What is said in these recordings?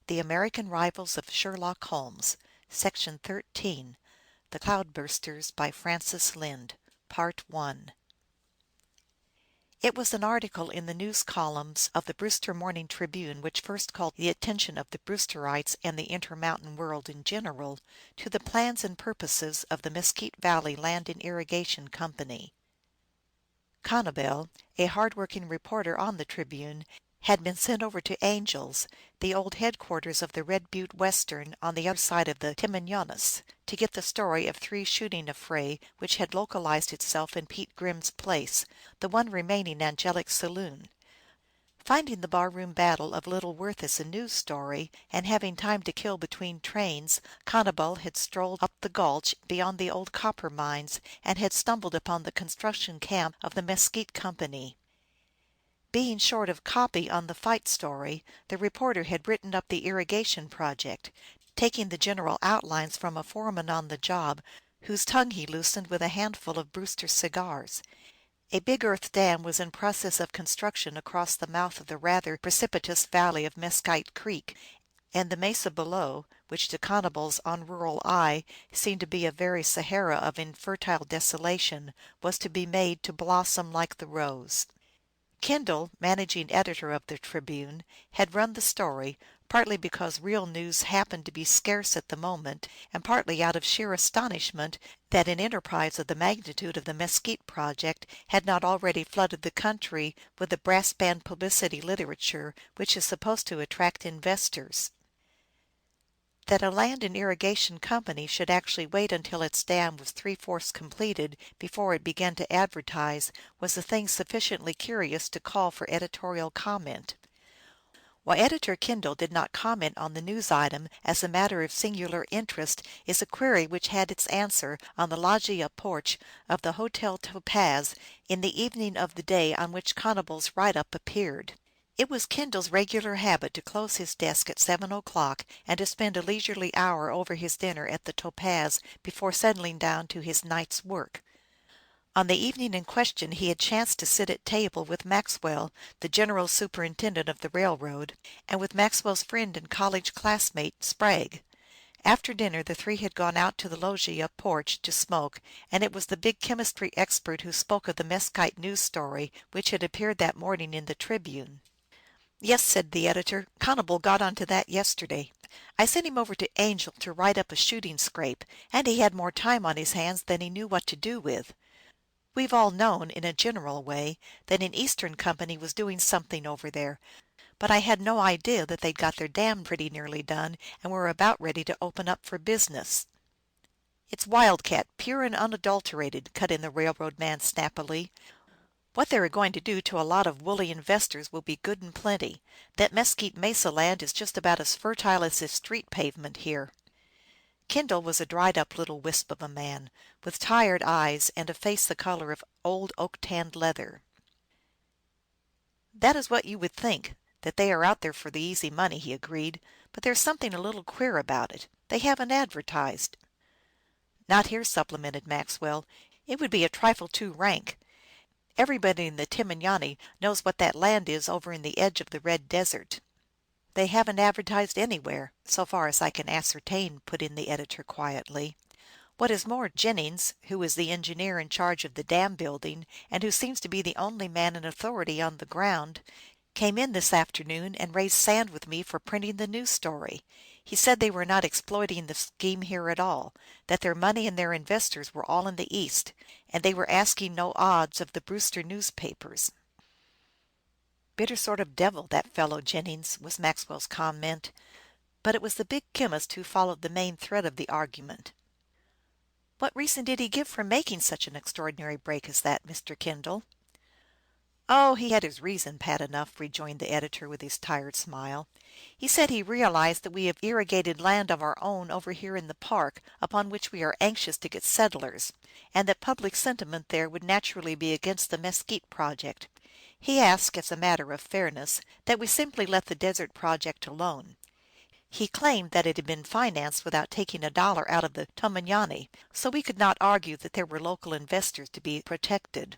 The American Rivals of Sherlock Holmes, Section 13, The Cloudbursters, by Francis Lynde, Part I. It was an article in the news columns of the Brewster Morning Tribune which first called the attention of the Brewsterites and the Intermountain world in general to the plans and purposes of the Mesquite Valley Land and Irrigation Company. Connibel, a hard-working reporter on the Tribune, had been sent over to Angel's, the old headquarters of the Red Butte Western on the other side of the Timmenyanis, to get the story of 3 shooting affray which had localized itself in Pete Grimm's place, the one remaining angelic saloon. Finding the barroom battle of little worth as a news story, and having time to kill between trains, Connibel had strolled up the gulch beyond the old copper mines and had stumbled upon the construction camp of the Mesquite Company. Being short of copy on the fight story, the reporter had written up the irrigation project, taking the general outlines from a foreman on the job, whose tongue he loosened with a handful of Brewster cigars. A big earth dam was in process of construction across the mouth of the rather precipitous valley of Mesquite Creek, and the mesa below, which to Connibel's unrural eye seemed to be a very Sahara of infertile desolation, was to be made to blossom like the rose. Kendall, managing editor of the Tribune, had run the story, partly because real news happened to be scarce at the moment, and partly out of sheer astonishment that an enterprise of the magnitude of the Mesquite project had not already flooded the country with the brass band publicity literature which is supposed to attract investors. That a land and irrigation company should actually wait until its dam was 3/4 completed before it began to advertise was a thing sufficiently curious to call for editorial comment. Why Editor Kendall did not comment on the news item as a matter of singular interest is a query which had its answer on the loggia porch of the Hotel Topaz in the evening of the day on which Connibel's write-up appeared. It was Kendall's regular habit to close his desk at 7 o'clock and to spend a leisurely hour over his dinner at the Topaz before settling down to his night's work. On the evening in question he had chanced to sit at table with Maxwell, the general superintendent of the railroad, and with Maxwell's friend and college classmate, Sprague. After dinner the 3 had gone out to the loggia porch to smoke, and it was the big chemistry expert who spoke of the Mesquite news story which had appeared that morning in the Tribune. "Yes," said the editor, "Connibel got onto that yesterday. I sent him over to Angel to write up a shooting scrape, and he had more time on his hands than he knew what to do with. We've all known, in a general way, that an Eastern company was doing something over there, but I had no idea that they'd got their dam pretty nearly done and were about ready to open up for business." " It's wildcat, pure and unadulterated," cut in the railroad man snappily. "What they are going to do to a lot of woolly investors will be good and plenty. That Mesquite Mesa land is just about as fertile as this street pavement here." Kendall was a dried-up little wisp of a man, with tired eyes and a face the color of old oak-tanned leather. "That is what you would think, that they are out there for the easy money," he agreed. "But there's something a little queer about it. They haven't advertised." " Not here," supplemented Maxwell. " It would be a trifle too rank. Everybody in the Timmanyani knows what that land is over in the edge of the Red Desert." " They haven't advertised anywhere, so far as I can ascertain," put in the editor quietly. "What is more, Jennings, who is the engineer in charge of the dam building, and who seems to be the only man in authority on the ground, came in this afternoon and raised sand with me for printing the news story. He said they were not exploiting the scheme here at all, that their money and their investors were all in the East, and they were asking no odds of the Brewster newspapers." "Bitter sort of devil, that fellow Jennings," was Maxwell's comment. But it was the big chemist who followed the main thread of the argument. "What reason did he give for making such an extraordinary break as that, Mr. Kendall?" "Oh, he had his reason, pat enough," rejoined the editor with his tired smile. "He said he realized that we have irrigated land of our own over here in the park, upon which we are anxious to get settlers, and that public sentiment there would naturally be against the Mesquite project. He asked, as a matter of fairness, that we simply let the desert project alone. He claimed that it had been financed without taking a dollar out of the Tommanyani, so we could not argue that there were local investors to be protected."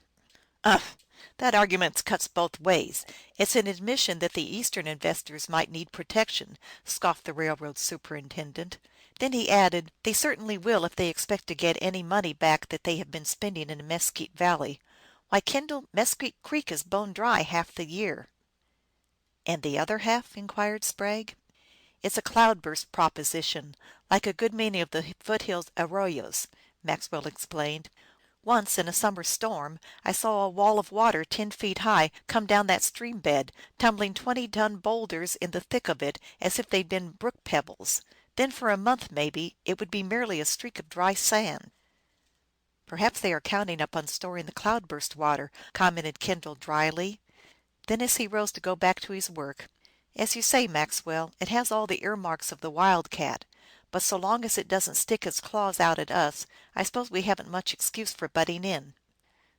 That argument cuts both ways. It's an admission that the Eastern investors might need protection," scoffed the railroad superintendent. Then he added, " They certainly will if they expect to get any money back that they have been spending in Mesquite Valley. Why, Kendall, Mesquite Creek is bone dry half the year." " And the other half ?" inquired Sprague. " It's a cloudburst proposition, like a good many of the foothill arroyos," Maxwell explained. " Once, in a summer storm, I saw a wall of water 10 feet high come down that stream bed, tumbling 20-ton boulders in the thick of it as if they'd been brook pebbles. Then for a month, maybe, it would be merely a streak of dry sand." " Perhaps they are counting upon storing the cloudburst water," commented Kendall dryly. Then, as he rose to go back to his work, " As you say, Maxwell, it has all the earmarks of the wildcat. But so long as it doesn't stick its claws out at us, I suppose we haven't much excuse for butting in.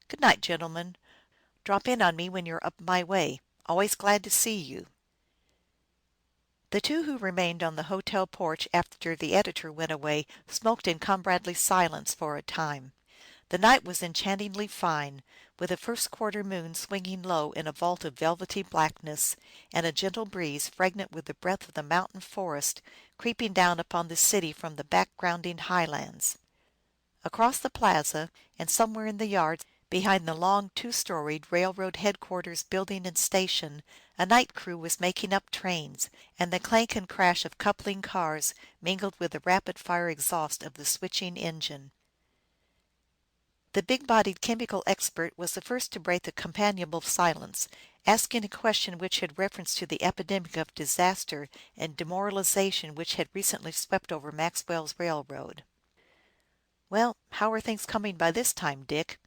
Good night, gentlemen. Drop in on me when you're up my way. Always glad to see you." The two who remained on the hotel porch after the editor went away smoked in comradely silence for a time. The night was enchantingly fine, with a first quarter moon swinging low in a vault of velvety blackness, and a gentle breeze, fragrant with the breath of the mountain forest, creeping down upon the city from the backgrounding highlands. Across the plaza, and somewhere in the yard behind the long 2-storied railroad headquarters building and station, a night crew was making up trains, and the clank and crash of coupling cars mingled with the rapid-fire exhaust of the switching engine. The big-bodied chemical expert was the first to break the companionable silence, asking a question which had reference to the epidemic of disaster and demoralization which had recently swept over Maxwell's railroad. " Well, how are things coming by this time, Dick?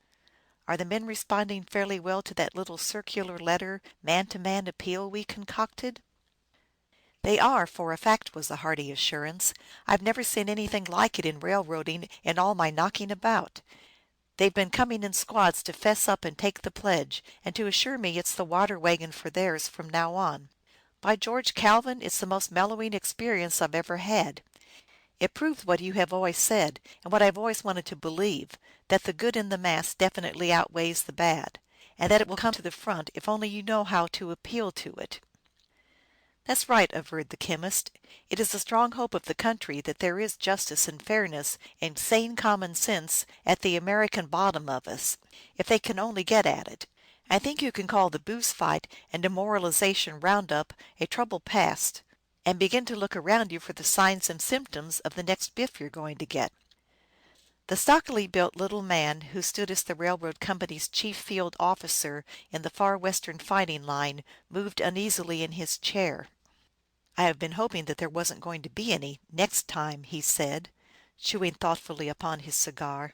Are the men responding fairly well to that little circular letter, man-to-man appeal we concocted?" " They are, for a fact," was the hearty assurance. " I've never seen anything like it in railroading in all my knocking about. They've been coming in squads to fess up and take the pledge, and to assure me it's the water wagon for theirs from now on. By George, Calvin, it's the most mellowing experience I've ever had. It proves what you have always said, and what I've always wanted to believe, that the good in the mass definitely outweighs the bad, and that it will come to the front if only you know how to appeal to it." " That's right," averred the chemist. " It is the strong hope of the country that there is justice and fairness and sane common sense at the American bottom of us, if they can only get at it. I think you can call the booze fight and demoralization round up a trouble past, and begin to look around you for the signs and symptoms of the next biff you're going to get." The stockily built little man who stood as the railroad company's chief field officer in the far western fighting line moved uneasily in his chair. " I have been hoping that there wasn't going to be any next time," he said, chewing thoughtfully upon his cigar.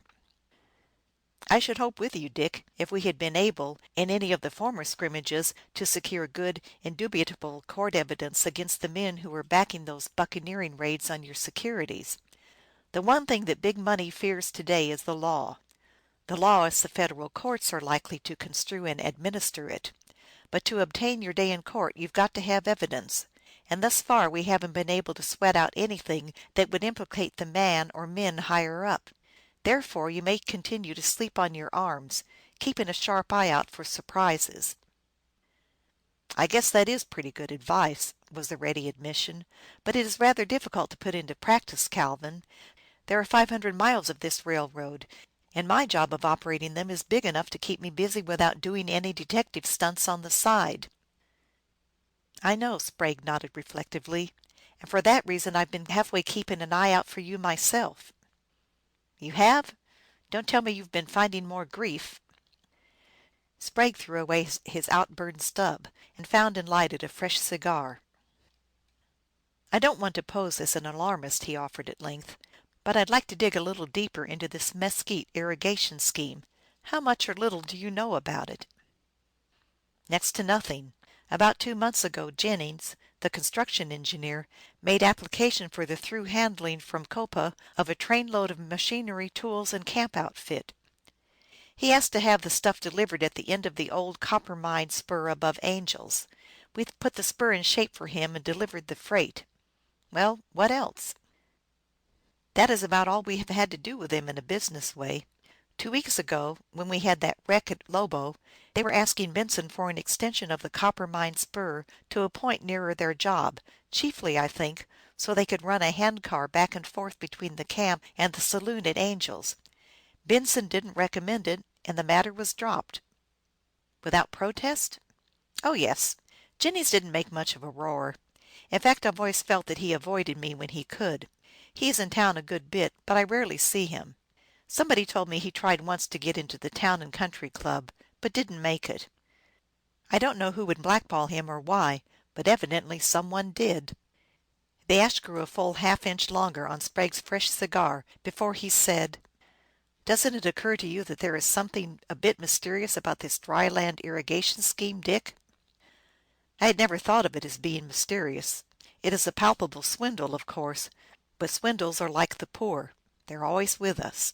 " I should hope with you, Dick, if we had been able, in any of the former scrimmages, to secure good, indubitable court evidence against the men who were backing those buccaneering raids on your securities. The one thing that big money fears to day is the law. The law as the federal courts are likely to construe and administer it. But to obtain your day in court you've got to have evidence, and thus far we haven't been able to sweat out anything that would implicate the man or men higher up. Therefore you may continue to sleep on your arms, keeping a sharp eye out for surprises." " I guess that is pretty good advice," was the ready admission. " But it is rather difficult to put into practice, Calvin. There are 500 miles of this railroad, and my job of operating them is big enough to keep me busy without doing any detective stunts on the side." " I know," Sprague nodded reflectively, " and for that reason I've been halfway keeping an eye out for you myself." " You have ? Don't tell me you've been finding more grief." Sprague threw away his outburned stub, and found and lighted a fresh cigar. " I don't want to pose as an alarmist," he offered at length, " but I'd like to dig a little deeper into this Mesquite irrigation scheme. How much or little do you know about it?" " Next to nothing. About 2 months ago Jennings, the construction engineer, made application for the through handling from Copa of a trainload of machinery, tools, and camp outfit. He asked to have the stuff delivered at the end of the old copper mine spur above Angels. We put the spur in shape for him and delivered the freight. Well, what else? That is about all we have had to do with him in a business way. 2 weeks ago, when we had that wreck at Lobo, they were asking Benson for an extension of the Coppermine spur to a point nearer their job, chiefly, I think, so they could run a hand car back and forth between the camp and the saloon at Angel's. Benson didn't recommend it, and the matter was dropped." "Without protest?" "Oh, yes. Jennings didn't make much of a roar. In fact, I've always felt that he avoided me when he could. He is in town a good bit, but I rarely see him. Somebody told me he tried once to get into the Town and Country Club, but didn't make it. I don't know who would blackball him or why, but evidently some one did." The ash grew a full half-inch longer on Sprague's fresh cigar before he said, "Doesn't it occur to you that there is something a bit mysterious about this dry land irrigation scheme, Dick?" I had never thought of it as being mysterious. It is a palpable swindle, of course, but swindles are like the poor. They're always with us.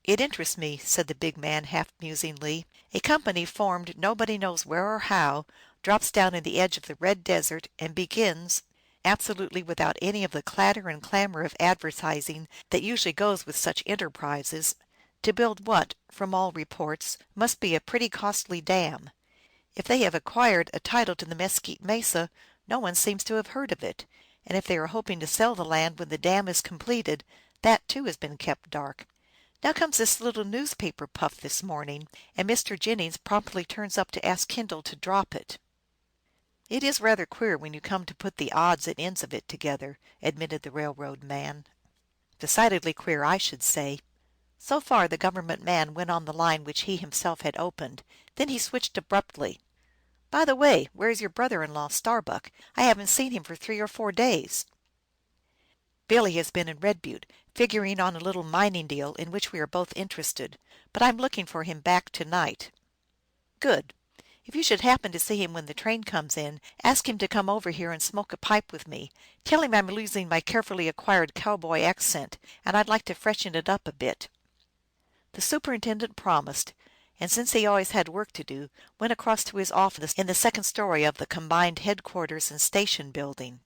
"It interests me," said the big man, half musingly. "A company formed nobody knows where or how, drops down in the edge of the red desert, and begins, absolutely without any of the clatter and clamor of advertising that usually goes with such enterprises, to build what, from all reports, must be a pretty costly dam. If they have acquired a title to the Mesquite Mesa, no one seems to have heard of it, and if they are hoping to sell the land when the dam is completed, that too has been kept dark. Now comes this little newspaper puff this morning, and Mr. Jennings promptly turns up to ask Kendall to drop it." "It is rather queer when you come to put the odds and ends of it together," admitted the railroad man. "Decidedly queer, I should say." So far the government man went on the line which he himself had opened. Then he switched abruptly. "By the way, where is your brother-in-law, Starbuck? I haven't seen him for 3 or 4 days." "Billy has been in Red Butte, figuring on a little mining deal in which we are both interested. But I'm looking for him back to night." "Good. If you should happen to see him when the train comes in, ask him to come over here and smoke a pipe with me. Tell him I'm losing my carefully acquired cowboy accent, and I'd like to freshen it up a bit." The superintendent promised, and since he always had work to do, went across to his office in the second story of the combined headquarters and station building.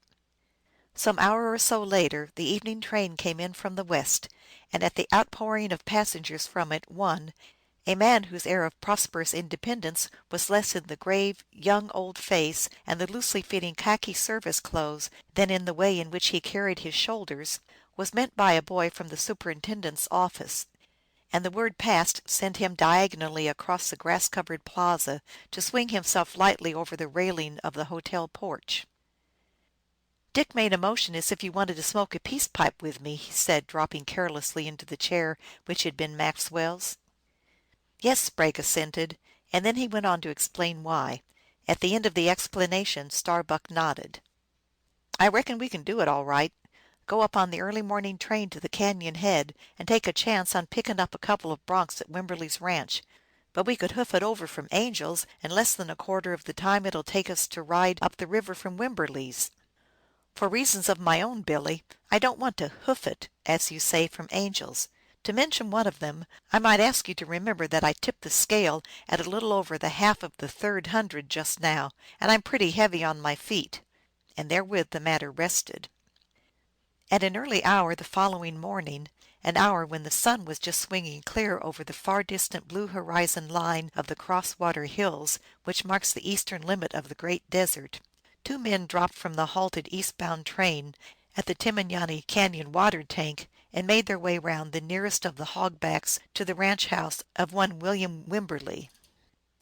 Some hour or so later the evening train came in from the west, and at the outpouring of passengers from it one, a man whose air of prosperous independence was less in the grave, young old face and the loosely fitting khaki service clothes than in the way in which he carried his shoulders, was met by a boy from the superintendent's office, and the word passed sent him diagonally across the grass-covered plaza to swing himself lightly over the railing of the hotel porch. "Dick made a motion as if you wanted to smoke a peace pipe with me," he said, dropping carelessly into the chair which had been Maxwell's. "Yes," Sprague assented, and then he went on to explain why. At the end of the explanation Starbuck nodded. "I reckon we can do it all right. Go up on the early morning train to the canyon head, and take a chance on picking up a couple of broncs at Wimberley's ranch. But we could hoof it over from Angel's in less than a quarter of the time it'll take us to ride up the river from Wimberley's. For reasons of my own, Billy, I don't want to hoof it, as you say, from Angel's. To mention one of them, I might ask you to remember that I tipped the scale at a little over the half of the 300 just now, and I'm pretty heavy on my feet." And therewith the matter rested. At an early hour the following morning, an hour when the sun was just swinging clear over the far distant blue horizon line of the Crosswater Hills, which marks the eastern limit of the great desert, 2 men dropped from the halted eastbound train at the Timiani Canyon water tank and made their way round the nearest of the hogbacks to the ranch house of one William Wimberley.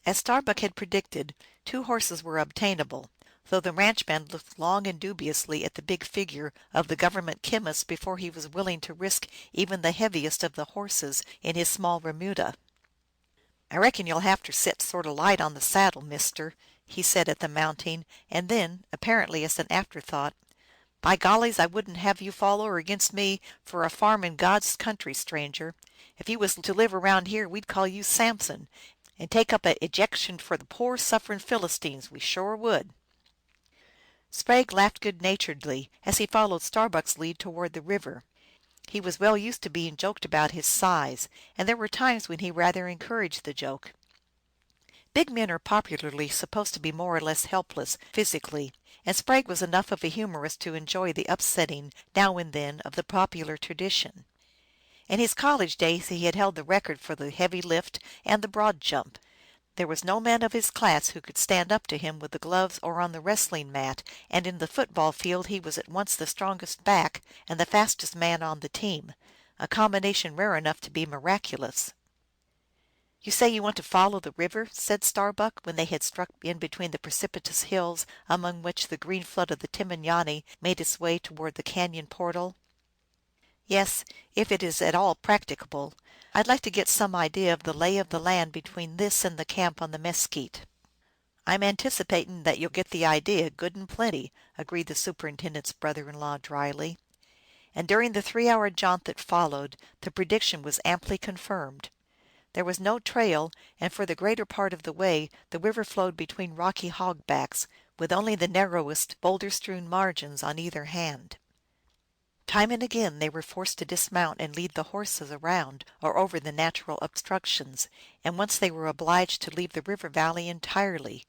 As Starbuck had predicted, 2 horses were obtainable, though the ranchman looked long and dubiously at the big figure of the government chemist before he was willing to risk even the heaviest of the horses in his small remuda. "I reckon you'll have ter set sort o' light on the saddle, mister," he said at the mounting, and then, apparently as an afterthought, "By gollies, I wouldn't have you foller against me for a farm in God's country, stranger. If you was to live around here we'd call you Samson, and take up a ejection for the poor sufferin' Philistines, we shore would." Sprague laughed good-naturedly as he followed Starbuck's lead toward the river. He was well used to being joked about his size, and there were times when he rather encouraged the joke. Big men are popularly supposed to be more or less helpless physically, and Sprague was enough of a humorist to enjoy the upsetting, now and then, of the popular tradition. In his college days he had held the record for the heavy lift and the broad jump. There was no man of his class who could stand up to him with the gloves or on the wrestling mat, and in the football field he was at once the strongest back and the fastest man on the team, a combination rare enough to be miraculous. " You say you want to follow the river," said Starbuck, when they had struck in between the precipitous hills among which the green flood of the Timinani made its way toward the canyon portal. "Yes, if it is at all practicable. I'd like to get some idea of the lay of the land between this and the camp on the Mesquite." " I'm anticipating that you'll get the idea good and plenty," agreed the superintendent s brother in law dryly. And during the 3 hour jaunt that followed the prediction was amply confirmed. There was no trail, and for the greater part of the way the river flowed between rocky hogbacks, with only the narrowest, boulder strewn margins on either hand. Time and again they were forced to dismount and lead the horses around or over the natural obstructions, and once they were obliged to leave the river valley entirely,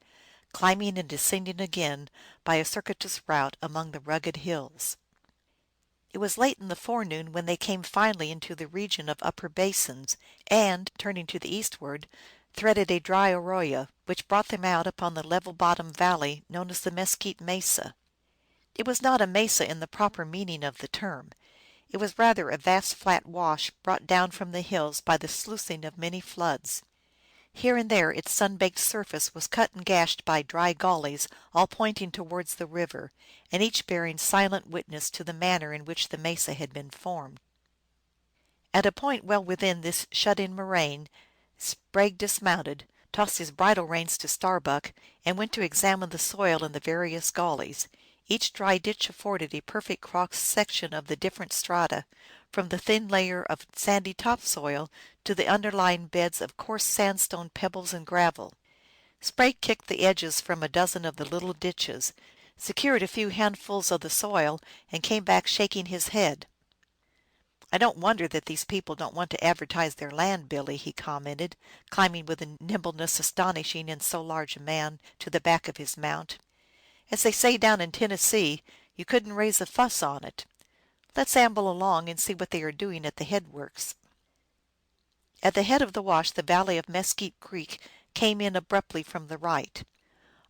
climbing and descending again by a circuitous route among the rugged hills. It was late in the forenoon when they came finally into the region of upper basins, and, turning to the eastward, threaded a dry arroyo, which brought them out upon the level bottomed valley known as the Mesquite Mesa. It was not a mesa in the proper meaning of the term. It was rather a vast flat wash brought down from the hills by the sluicing of many floods. Here and there its sun-baked surface was cut and gashed by dry gullies, all pointing towards the river, and each bearing silent witness to the manner in which the mesa had been formed. At a point well within this shut-in moraine Sprague dismounted, tossed his bridle reins to Starbuck, and went to examine the soil in the various gullies. Each dry ditch afforded a perfect cross section of the different strata, from the thin layer of sandy topsoil to the underlying beds of coarse sandstone pebbles and gravel. Sprague kicked the edges from a dozen of the little ditches, secured a few handfuls of the soil, and came back shaking his head. " I don't wonder that these people don't want to advertise their land, Billy," he commented, climbing with a nimbleness astonishing in so large a man to the back of his mount. " As they say down in Tennessee, you couldn't raise a fuss on it. Let's amble along and see what they are doing at the headworks." At the head of the wash the valley of Mesquite Creek came in abruptly from the right.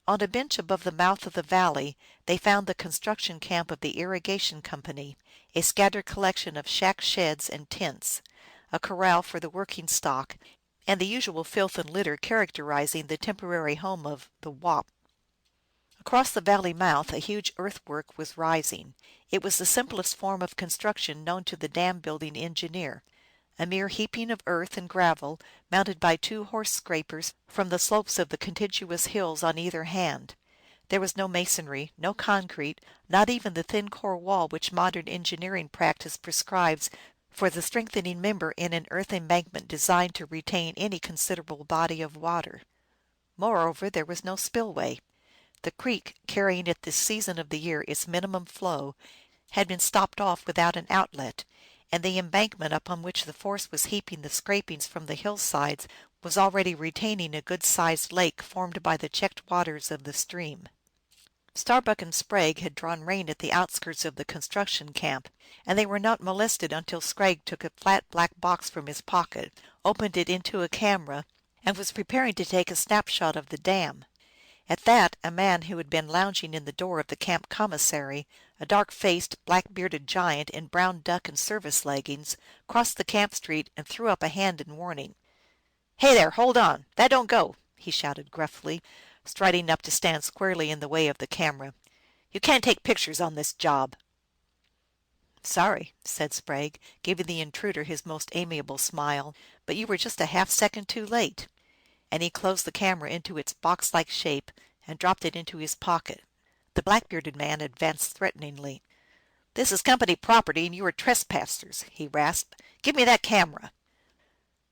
On a bench above the mouth of the valley they found the construction camp of the Irrigation Company, a scattered collection of shack sheds and tents, a corral for the working stock, and the usual filth and litter characterizing the temporary home of the Wop. Across the valley mouth a huge earthwork was rising. It was the simplest form of construction known to the dam building engineer, a mere heaping of earth and gravel mounted by 2 horse scrapers from the slopes of the contiguous hills on either hand. There was no masonry, no concrete, not even the thin core wall which modern engineering practice prescribes for the strengthening member in an earth embankment designed to retain any considerable body of water. Moreover, there was no spillway. The creek, carrying at this season of the year its minimum flow, had been stopped off without an outlet, and the embankment upon which the force was heaping the scrapings from the hillsides was already retaining a good-sized lake formed by the checked waters of the stream. Starbuck and Sprague had drawn rein at the outskirts of the construction camp, and they were not molested until Sprague took a flat black box from his pocket, opened it into a camera, and was preparing to take a snapshot of the dam. At that a man who had been lounging in the door of the camp commissary, a dark-faced, black-bearded giant in brown duck and service leggings, crossed the camp street and threw up a hand in warning. " Hey there, hold on ! That don't go !" he shouted gruffly, striding up to stand squarely in the way of the camera. " You can't take pictures on this job." " Sorry," said Sprague, giving the intruder his most amiable smile, " but you were just a half second too late." And he closed the camera into its box-like shape and dropped it into his pocket. The black bearded man advanced threateningly. " This is company property, and you are trespassers," he rasped. " Give me that camera."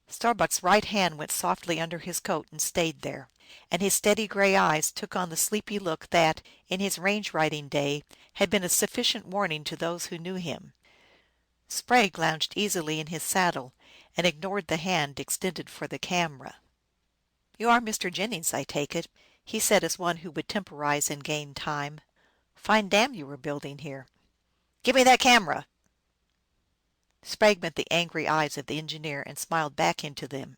Starbuck's right hand went softly under his coat and stayed there, and his steady gray eyes took on the sleepy look that, in his range-riding day, had been a sufficient warning to those who knew him. Sprague lounged easily in his saddle, and ignored the hand extended for the camera. "You are Mr. Jennings, I take it," he said, as one who would temporize and gain time. " Fine dam you are building here." " Give me that camera Sprague met the angry eyes of the engineer and smiled back into them.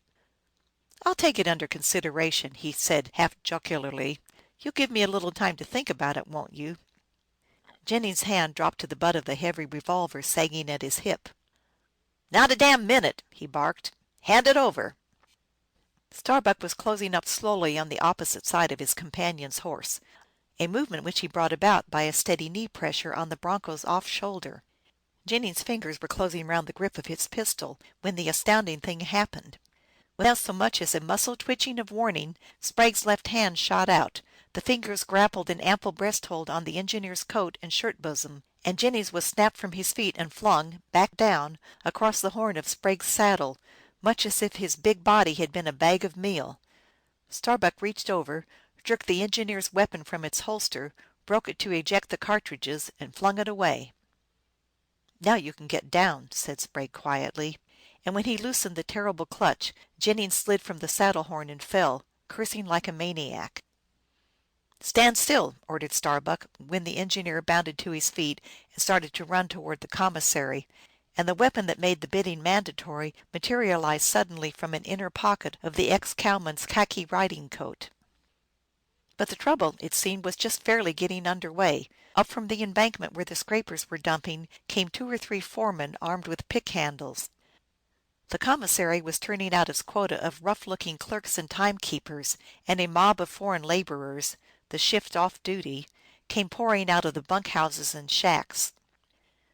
" I 11 take it under consideration," he said half jocularly. " You 11 give me a little time to think about it, won t you?" Jennings' hand dropped to the butt of the heavy revolver sagging at his hip. " Not a damn minute !" he barked. " Hand it over !" Starbuck was closing up slowly on the opposite side of his companion s horse, a movement which he brought about by a steady knee pressure on the broncho s off shoulder. Jennings s fingers were closing round the grip of his pistol when the astounding thing happened. Without so much as a muscle twitching of warning, Sprague s left hand shot out, the fingers grappled an ample breast hold on the engineer s coat and shirt bosom, and Jennings was snapped from his feet and flung, back down, across the horn of Sprague s saddle, much as if his big body had been a bag of meal. Starbuck reached over, jerked the engineer s weapon from its holster, broke it to eject the cartridges, and flung it away. " Now you can get down," said Sprague, quietly. And when he loosened the terrible clutch, Jennings slid from the saddle horn and fell, cursing like a maniac. " Stand still !" ordered Starbuck, when the engineer bounded to his feet and started to run toward the commissary, and the weapon that made the bidding mandatory materialized suddenly from an inner pocket of the ex cowman s khaki riding coat. But the trouble, it seemed, was just fairly getting under way. Up from the embankment where the scrapers were dumping came 2 or 3 foremen armed with pick handles. The commissary was turning out its quota of rough looking clerks and timekeepers, and a mob of foreign laborers, the shift off duty, came pouring out of the bunk houses and shacks.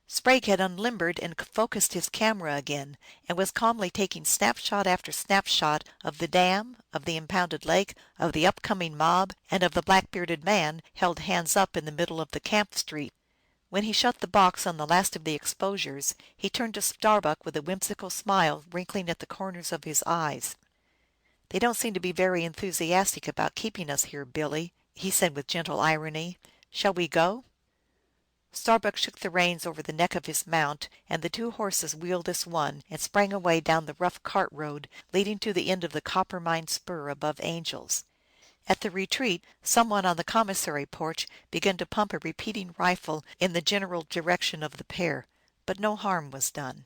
Sprague had unlimbered and focused his camera again, and was calmly taking snapshot after snapshot of the dam, of the impounded lake, of the upcoming mob, and of the black bearded man held hands up in the middle of the camp street. When he shut the box on the last of the exposures, he turned to Starbuck with a whimsical smile wrinkling at the corners of his eyes. " They don't seem to be very enthusiastic about keeping us here, Billy," he said with gentle irony. " Shall we go?" Starbuck shook the reins over the neck of his mount, and the 2 horses wheeled as one, and sprang away down the rough cart road leading to the end of the Coppermine spur above Angels. At the retreat, some one on the commissary porch began to pump a repeating rifle in the general direction of the pair, but no harm was done.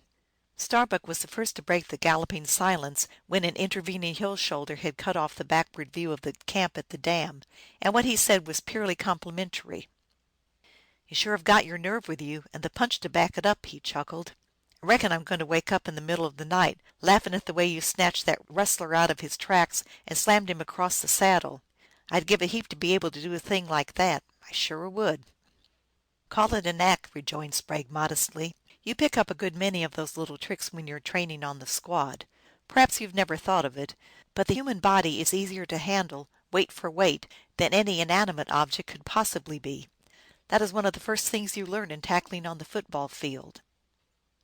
Starbuck was the first to break the galloping silence when an intervening hill shoulder had cut off the backward view of the camp at the dam, and what he said was purely complimentary. " You sure have got your nerve with you, and the punch to back it up," he chuckled. " I reckon I m going to wake up in the middle of the night laughin at the way you snatched that rustler out of his tracks and slammed him across the saddle. I d give a heap to be able to do a thing like that. I sure would." " Call it a knack," rejoined Sprague, modestly. " You pick up a good many of those little tricks when you re training on the squad. Perhaps you ve never thought of it, but the human body is easier to handle, weight for weight, than any inanimate object could possibly be. That is one of the first things you learn in tackling on the football field."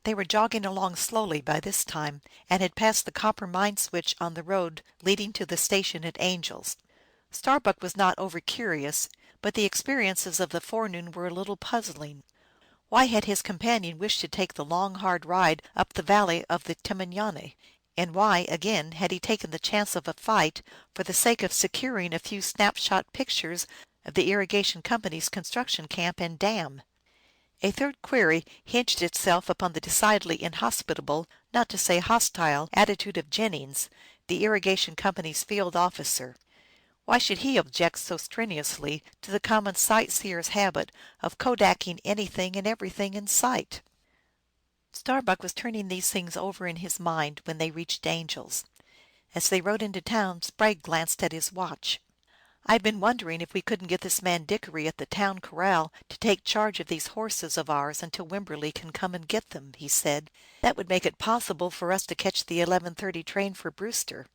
They were jogging along slowly by this time, and had passed the copper mine switch on the road leading to the station at Angels. Starbuck was not over curious, but the experiences of the forenoon were a little puzzling. Why had his companion wished to take the long, hard ride up the valley of the Temminani? And why, again, had he taken the chance of a fight for the sake of securing a few snapshot pictures of the irrigation company's construction camp and dam? A third query hinged itself upon the decidedly inhospitable, not to say hostile, attitude of Jennings, the irrigation company's field officer. Why should he object so strenuously to the common sightseer's habit of kodaking anything and everything in sight? Starbuck was turning these things over in his mind when they reached Angels. As they rode into town, Sprague glanced at his watch. " I have been wondering if we couldn't get this man Dickory at the town corral to take charge of these horses of ours until Wimberley can come and get them," he said. " That would make it possible for us to catch the 11:30 train for Brewster."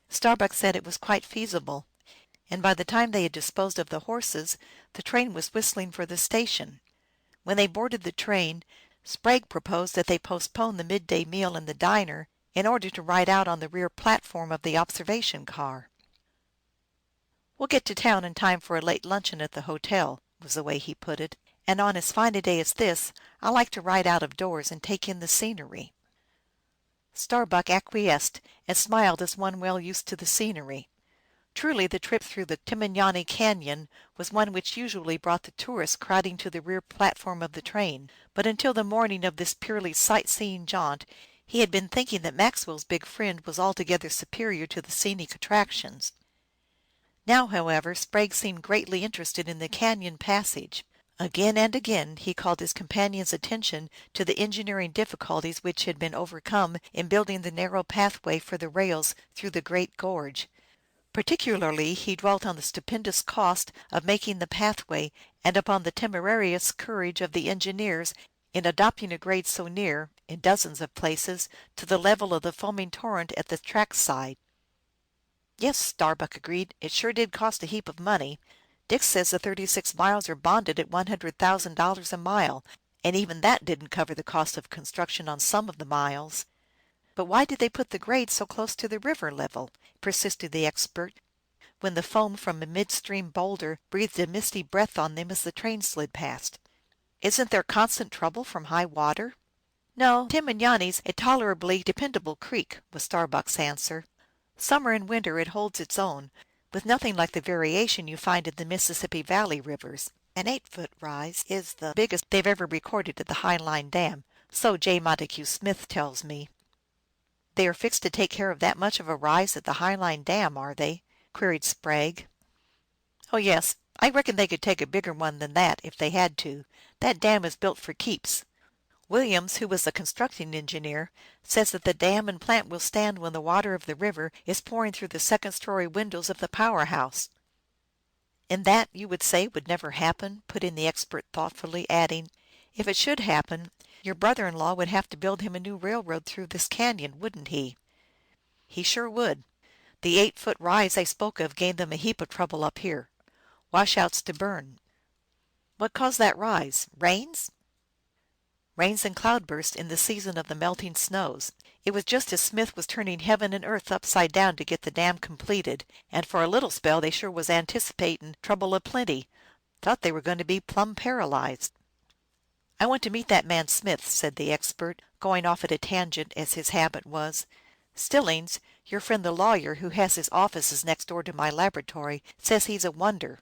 Starbuck said it was quite feasible, and by the time they had disposed of the horses the train was whistling for the station. When they boarded the train, Sprague proposed that they postpone the midday meal in the diner in order to ride out on the rear platform of the observation car. " We 11 get to town in time for a late luncheon at the hotel," was the way he put it, " and on as fine a day as this I like to ride out of doors and take in the scenery." Starbuck acquiesced, and smiled as one well used to the scenery. Truly, the trip through the Timignani Canyon was one which usually brought the tourists crowding to the rear platform of the train. But until the morning of this purely sight-seeing jaunt he had been thinking that Maxwell's big friend was altogether superior to the scenic attractions. Now, however, Sprague seemed greatly interested in the canyon passage. Again and again he called his companion's attention to the engineering difficulties which had been overcome in building the narrow pathway for the rails through the great gorge. Particularly he dwelt on the stupendous cost of making the pathway, and upon the temerarious courage of the engineers in adopting a grade so near, in dozens of places, to the level of the foaming torrent at the track side. Yes, Starbuck agreed, it sure did cost a heap of money. Dick says the 36 miles are bonded at $100,000 a mile, and even that didn't cover the cost of construction on some of the miles. But why did they put the grade so close to the river level, persisted the expert, when the foam from a midstream boulder breathed a misty breath on them as the train slid past? Isn't there constant trouble from high water? No, Timignani's a tolerably dependable creek, was Starbuck's answer. Summer and winter it holds its own, with nothing like the variation you find in the Mississippi Valley rivers. An 8-foot rise is the biggest they've ever recorded at the High Line Dam, so J. Montague Smith tells me. They are fixed to take care of that much of a rise at the High Line Dam, are they? Queried Sprague. Oh, yes. I reckon they could take a bigger one than that if they had to. That dam is built for keeps. Williams, who was the constructing engineer, says that the dam and plant will stand when the water of the river is pouring through the second-story windows of the power house. And that, you would say, would never happen, put in the expert thoughtfully, adding, if it should happen, your brother-in-law would have to build him a new railroad through this canyon, wouldn't he? He sure would. The 8-foot rise I spoke of gave them a heap of trouble up here. Washouts to burn. What caused that rise? Rains? Rains and cloudbursts in the season of the melting snows. It was just as Smith was turning heaven and earth upside down to get the dam completed, and for a little spell they sure was anticipating trouble aplenty. Thought they were going to be plumb paralyzed. I want to meet that man Smith, said the expert, going off at a tangent as his habit was. Stillings, your friend the lawyer, who has his offices next door to my laboratory, says he's a wonder.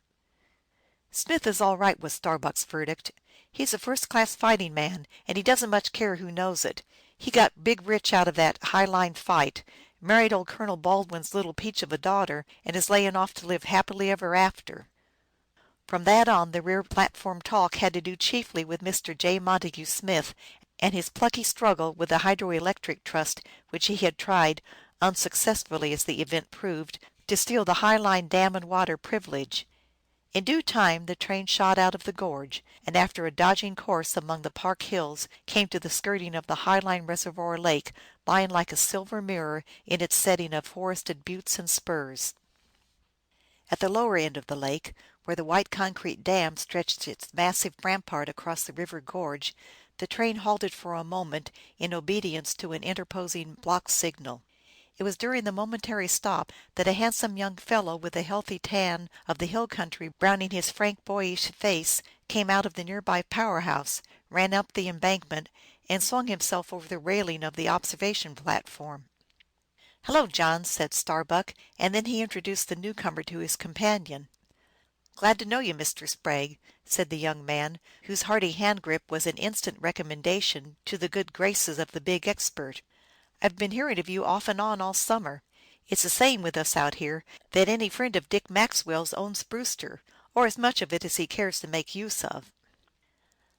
Smith is all right, was Starbuck's verdict. He's a first-class fighting man, and he doesn't much care who knows it. He got big rich out of that high-line fight, married old Colonel Baldwin's little peach of a daughter, and is laying off to live happily ever after. From that on, the rear platform talk had to do chiefly with Mr. J. Montague Smith and his plucky struggle with the hydroelectric trust which he had tried, unsuccessfully as the event proved, to steal the High Line Dam and Water privilege. In due time the train shot out of the gorge, and after a dodging course among the Park hills came to the skirting of the High Line Reservoir Lake, lying like a silver mirror in its setting of forested buttes and spurs. At the lower end of the lake, where the white concrete dam stretched its massive rampart across the river gorge, the train halted for a moment in obedience to an interposing block signal. It was during the momentary stop that a handsome young fellow with a healthy tan of the hill country browning his frank boyish face came out of the nearby power house, ran up the embankment, and swung himself over the railing of the observation platform. " Hello, John," said Starbuck, and then he introduced the newcomer to his companion. " Glad to know you, Mr. Sprague," said the young man, whose hearty hand grip was an instant recommendation to the good graces of the big expert. "I've been hearing of you off and on all summer. It's a saying with us out here that any friend of Dick Maxwell's owns Brewster, or as much of it as he cares to make use of."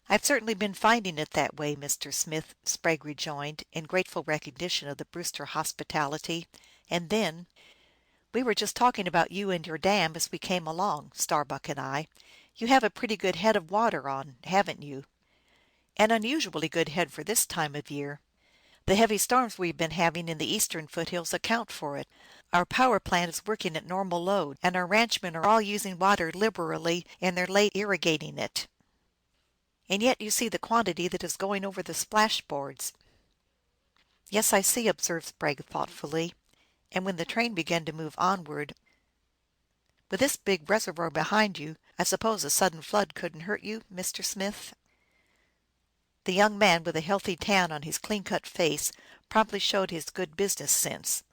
"I've certainly been finding it that way, Mr. Smith," Sprague rejoined, in grateful recognition of the Brewster hospitality. And then, "We were just talking about you and your dam as we came along, Starbuck and I. You have a pretty good head of water on, haven't you? An unusually good head for this time of year. The heavy storms we've been having in the eastern foothills account for it. Our power plant is working at normal load, and our ranchmen are all using water liberally in their late irrigating it. And yet you see the quantity that is going over the splashboards." " Yes, I see," observed Sprague thoughtfully. And when the train began to move onward, " With this big reservoir behind you, I suppose a sudden flood couldn't hurt you, Mr. Smith?" The young man, with a healthy tan on his clean-cut face, promptly showed his good business sense.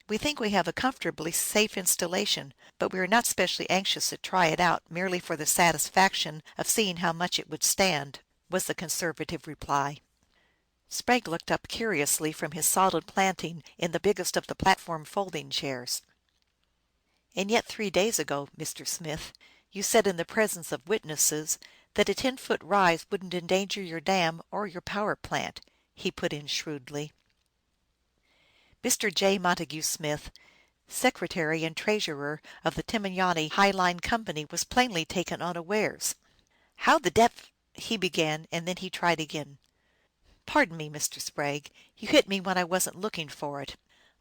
We think we have a comfortably safe installation, but we are not specially anxious to try it out merely for the satisfaction of seeing how much it would stand," was the conservative reply. Sprague looked up curiously from his solid planting in the biggest of the platform folding chairs. " And yet 3 days ago, Mr. Smith, you said in the presence of witnesses that a 10-foot rise wouldn't endanger your dam or your power plant," he put in shrewdly. Mr. J. Montague Smith, secretary and treasurer of the Timanani High Line Company, was plainly taken unawares. " How the dep " he began, and then he tried again. " Pardon me, Mr. Sprague, you hit me when I wasn't looking for it.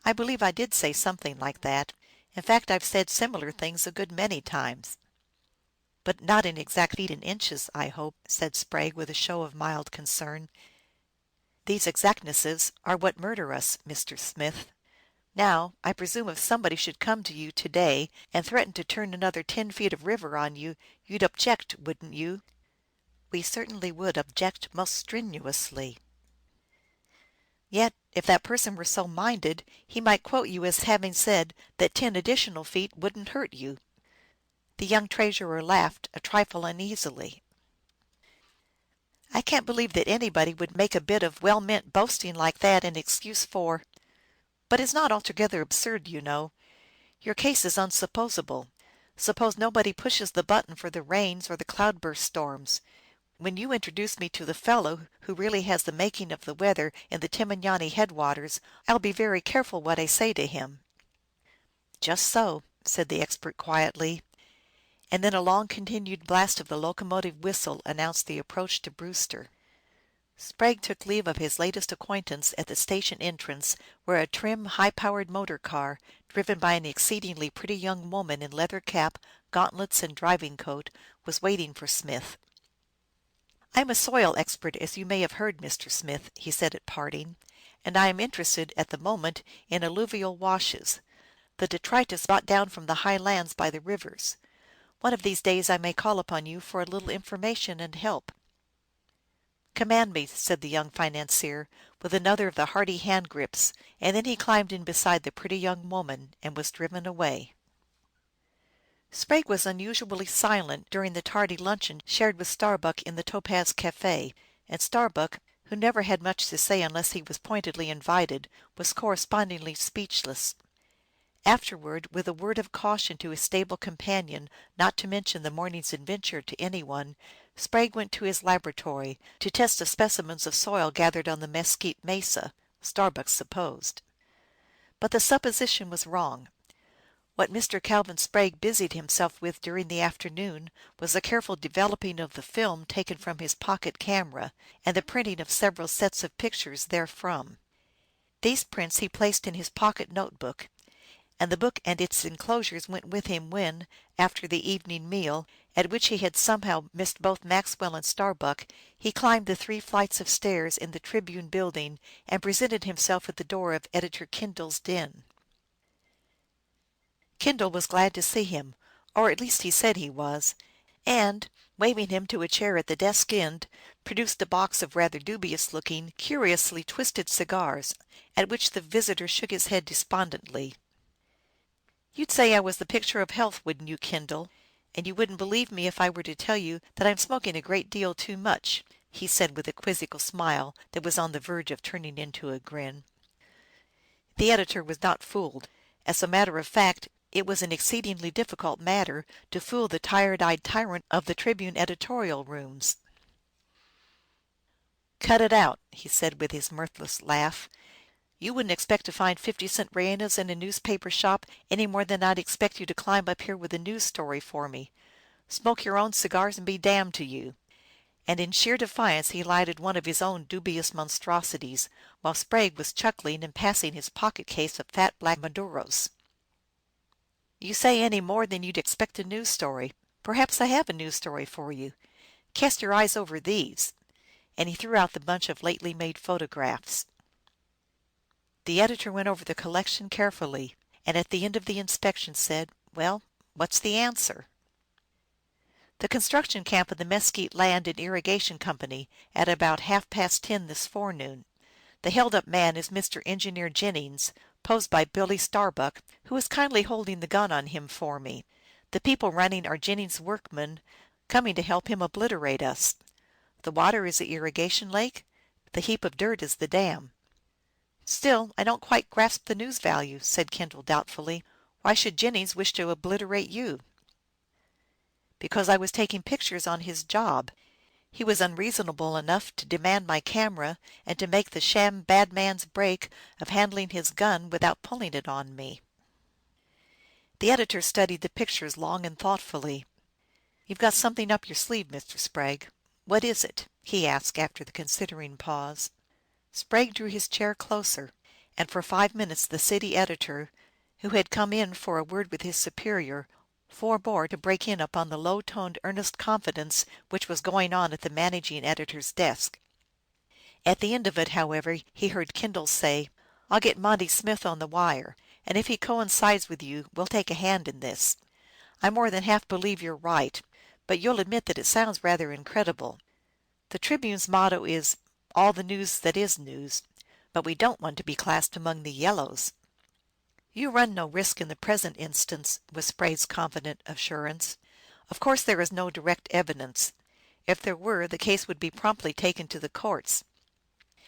I believe I did say something like that. In fact, I've said similar things a good many times." " But not in exact feet and inches, I hope," said Sprague, with a show of mild concern. "These exactnesses are what murder us, Mr. Smith. Now, I presume if somebody should come to you to day and threaten to turn another 10 feet of river on you, you'd object, wouldn't you?" " We certainly would object most strenuously." " Yet, if that person were so minded, he might quote you as having said that 10 additional feet wouldn't hurt you." The young treasurer laughed, a trifle uneasily. " I can't believe that anybody would make a bit of well meant boasting like that an excuse for But it's not altogether absurd, you know. Your case is unsupposable. Suppose nobody pushes the button for the rains or the cloudburst storms. When you introduce me to the fellow who really has the making of the weather in the Timanani headwaters, I'll be very careful what I say to him." " Just so," said the expert quietly. And then a long continued blast of the locomotive whistle announced the approach to Brewster. Sprague took leave of his latest acquaintance at the station entrance, where a trim, high powered motor car, driven by an exceedingly pretty young woman in leather cap, gauntlets, and driving coat, was waiting for Smith. " I am a soil expert, as you may have heard, Mr. Smith," he said at parting, " and I am interested at the moment in alluvial washes, the detritus brought down from the high lands by the rivers. One of these days I may call upon you for a little information and help." " Command me," said the young financier, with another of the hearty hand grips, and then he climbed in beside the pretty young woman and was driven away. Sprague was unusually silent during the tardy luncheon shared with Starbuck in the Topaz Cafe, and Starbuck, who never had much to say unless he was pointedly invited, was correspondingly speechless. Afterward, with a word of caution to his stable companion not to mention the morning's adventure to any one, Sprague went to his laboratory to test the specimens of soil gathered on the Mesquite Mesa, Starbuck supposed. But the supposition was wrong. What Mr. Calvin Sprague busied himself with during the afternoon was a careful developing of the film taken from his pocket camera, and the printing of several sets of pictures therefrom. These prints he placed in his pocket note book, and the book and its enclosures went with him when, after the evening meal, at which he had somehow missed both Maxwell and Starbuck, he climbed the 3 flights of stairs in the Tribune building and presented himself at the door of Editor Kendall's den. Kendall was glad to see him, or at least he said he was, and, waving him to a chair at the desk end, produced a box of rather dubious-looking, curiously twisted cigars, at which the visitor shook his head despondently. "You'd say I was the picture of health, wouldn't you, Kendall? And you wouldn't believe me if I were to tell you that I'm smoking a great deal too much," he said with a quizzical smile that was on the verge of turning into a grin. The editor was not fooled. As a matter of fact, it was an exceedingly difficult matter to fool the tired-eyed tyrant of the Tribune editorial rooms. " Cut it out," he said with his mirthless laugh. "You wouldn't expect to find 50-cent Rayenas in a newspaper shop any more than I'd expect you to climb up here with a news story for me. Smoke your own cigars and be damned to you." And in sheer defiance he lighted one of his own dubious monstrosities, while Sprague was chuckling and passing his pocket case of fat black Maduros. " You say any more than you'd expect a news story. Perhaps I have a news story for you. Cast your eyes over these." And he threw out the bunch of lately made photographs. The editor went over the collection carefully, and at the end of the inspection said, " Well, what's the answer?" " The construction camp of the Mesquite Land and Irrigation Company, at about 10:30 this forenoon. The held up man is Mr. Engineer Jennings, posed by Billy Starbuck, who is kindly holding the gun on him for me. The people running are Jennie's workmen, coming to help him obliterate us. The water is the irrigation lake, the heap of dirt is the dam." " Still, I don't quite grasp the news value," said Kendall doubtfully. " Why should Jennings wish to obliterate you?" " Because I was taking pictures on his job. He was unreasonable enough to demand my camera, and to make the sham bad man's break of handling his gun without pulling it on me." The editor studied the pictures long and thoughtfully. " You ve got something up your sleeve, Mr. Sprague. What is it?" he asked, after the considering pause. Sprague drew his chair closer, and for 5 minutes the city editor, who had come in for a word with his superior, forbore to break in upon the low toned, earnest confidence which was going on at the managing editor s desk. At the end of it, however, he heard Kendall say, " I ll get Monty Smith on the wire, and if he coincides with you we ll take a hand in this. I more than half believe you re right, but you ll admit that it sounds rather incredible. The Tribune s motto is, * All the news that is news,' but we don t want to be classed among the yellows." " You run no risk in the present instance," was Sprague s confident assurance. " Of course there is no direct evidence. If there were, the case would be promptly taken to the courts.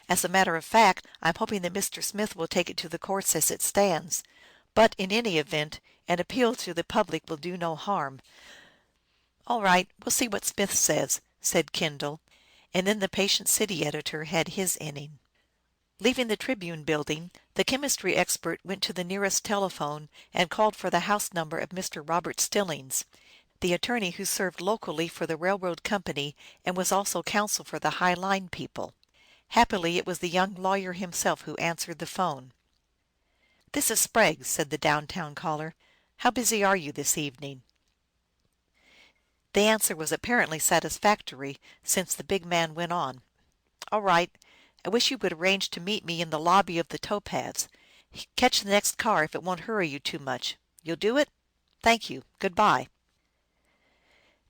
As a matter of fact, I am hoping that Mr. Smith will take it to the courts as it stands. But in any event, an appeal to the public will do no harm." " All right, we 11 see what Smith says," said Kendall, and then the patient city editor had his inning. Leaving the Tribune building, the chemistry expert went to the nearest telephone and called for the house number of Mr. Robert Stillings, the attorney who served locally for the railroad company and was also counsel for the High Line people. Happily it was the young lawyer himself who answered the phone. " This is Sprague," said the down town caller. " How busy are you this evening?" The answer was apparently satisfactory, since the big man went on, " All right. I wish you would arrange to meet me in the lobby of the Topaz. Catch the next car if it won t hurry you too much. You 'll do it? Thank you. Good by."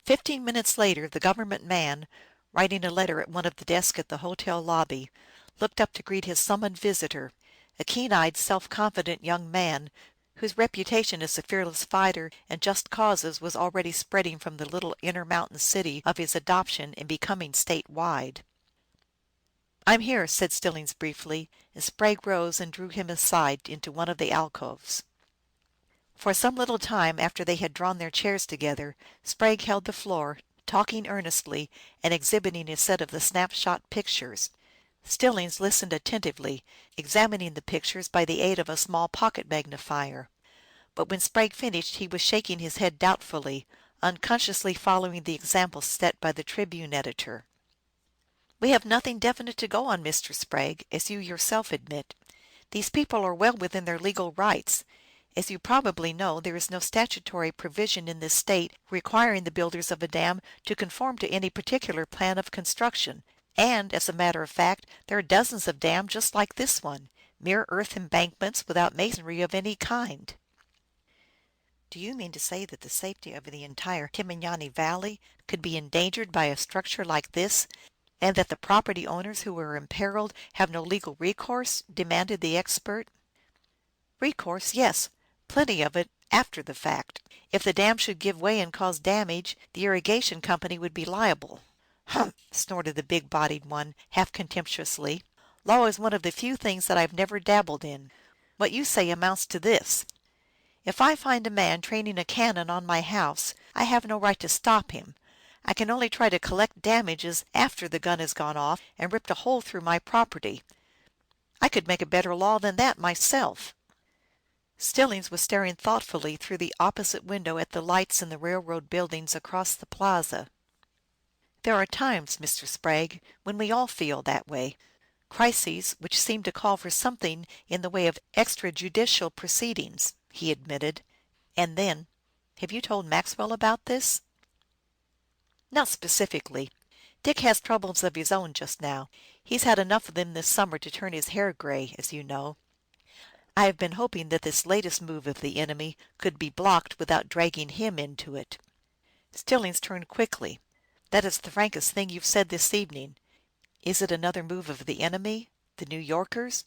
15 minutes later the government man, writing a letter at one of the desks at the hotel lobby, looked up to greet his summoned visitor, a keen eyed, self confident young man, whose reputation as a fearless fighter in just causes was already spreading from the little Intermountain city of his adoption and becoming state wide. " I m here," said Stillings briefly, and Sprague rose and drew him aside into one of the alcoves. For some little time after they had drawn their chairs together Sprague held the floor, talking earnestly, and exhibiting a set of the snap shot pictures. Stillings listened attentively, examining the pictures by the aid of a small pocket magnifier. But when Sprague finished he was shaking his head doubtfully, unconsciously following the example set by the Tribune editor. " We have nothing definite to go on, Mr. Sprague, as you yourself admit. These people are well within their legal rights. As you probably know, there is no statutory provision in this state requiring the builders of a dam to conform to any particular plan of construction, and, as a matter of fact, there are dozens of dams just like this one, mere earth embankments without masonry of any kind." " Do you mean to say that the safety of the entire Timinyanni Valley could be endangered by a structure like this, and that the property owners who are imperiled have no legal recourse?" demanded the expert. " Recourse, yes, plenty of it, after the fact. If the dam should give way and cause damage, the irrigation company would be liable." " Humph !" snorted the big bodied one, half contemptuously. " Law is one of the few things that I have never dabbled in. What you say amounts to this: if I find a man training a cannon on my house, I have no right to stop him. I can only try to collect damages after the gun has gone off and ripped a hole through my property. I could make a better law than that myself." Stillings was staring thoughtfully through the opposite window at the lights in the railroad buildings across the plaza. " There are times, Mr. Sprague, when we all feel that way, crises which seem to call for something in the way of extrajudicial proceedings," he admitted. And then, " Have you told Maxwell about this?" "Not specifically. Dick has troubles of his own just now. He's had enough of them this summer to turn his hair gray, as you know. I have been hoping that this latest move of the enemy could be blocked without dragging him into it." Stillings turned quickly. " That is the frankest thing you've said this evening. Is it another move of the enemy, the New Yorkers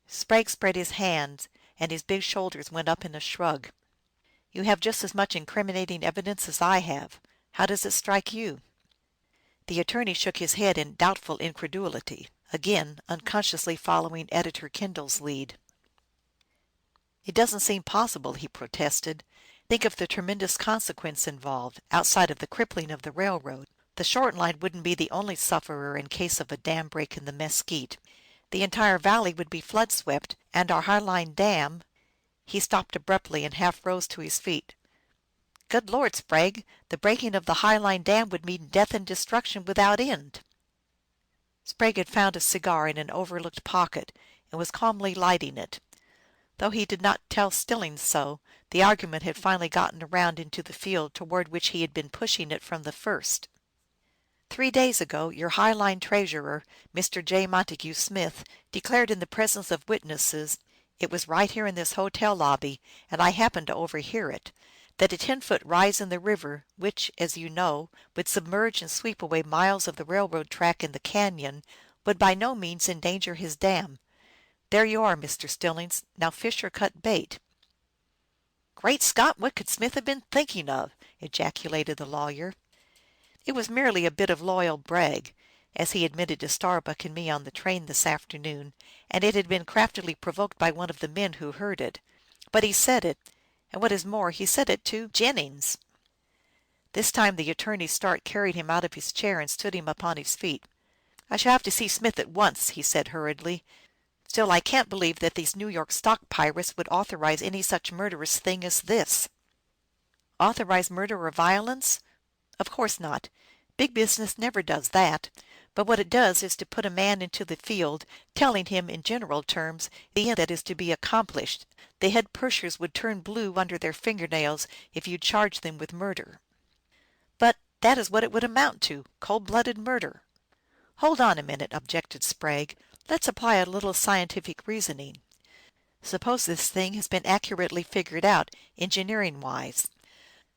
Sprague spread his hands, and his big shoulders went up in a shrug. " You have just as much incriminating evidence as I have. How does it strike you?" The attorney shook his head in doubtful incredulity, again unconsciously following Editor Kendall's lead. " It does n't seem possible," he protested. " Think of the tremendous consequence involved, outside of the crippling of the railroad. The Short Line would n't be the only sufferer in case of a dam break in the Mesquite. The entire valley would be flood swept, and our High Line Dam " He stopped abruptly and half rose to his feet. " Good Lord, Sprague, the breaking of the High Line Dam would mean death and destruction without end." Sprague had found a cigar in an overlooked pocket, and was calmly lighting it. Though he did not tell Stillings so, the argument had finally gotten around into the field toward which he had been pushing it from the first. " 3 days ago your High Line treasurer, Mr. J. Montague Smith, declared in the presence of witnesses it was right here in this hotel lobby, and I happened to overhear it that a 10-foot rise in the river, which, as you know, would submerge and sweep away miles of the railroad track in the canyon, would by no means endanger his dam. There you are, Mr. Stillings. Now fish or cut bait." " Great Scott, what could Smith have been thinking of ?" ejaculated the lawyer. " It was merely a bit of loyal brag, as he admitted to Starbuck and me on the train this afternoon, and it had been craftily provoked by one of the men who heard it. But he said it, and what is more, he said it to Jennings." This time the attorney's start carried him out of his chair and stood him upon his feet. " I shall have to see Smith at once," he said hurriedly. " Still, I can't believe that these New York stock pirates would authorize any such murderous thing as this." " Authorize murder or violence ? Of course not. Big business never does that. But what it does is to put a man into the field, telling him, in general terms, the end that is to be accomplished. The head pushers would turn blue under their finger nails if you charged them with murder." " But that is what it would amount to, cold blooded murder." " Hold on a minute," objected Sprague. " Let s apply a little scientific reasoning. Suppose this thing has been accurately figured out, engineering wise.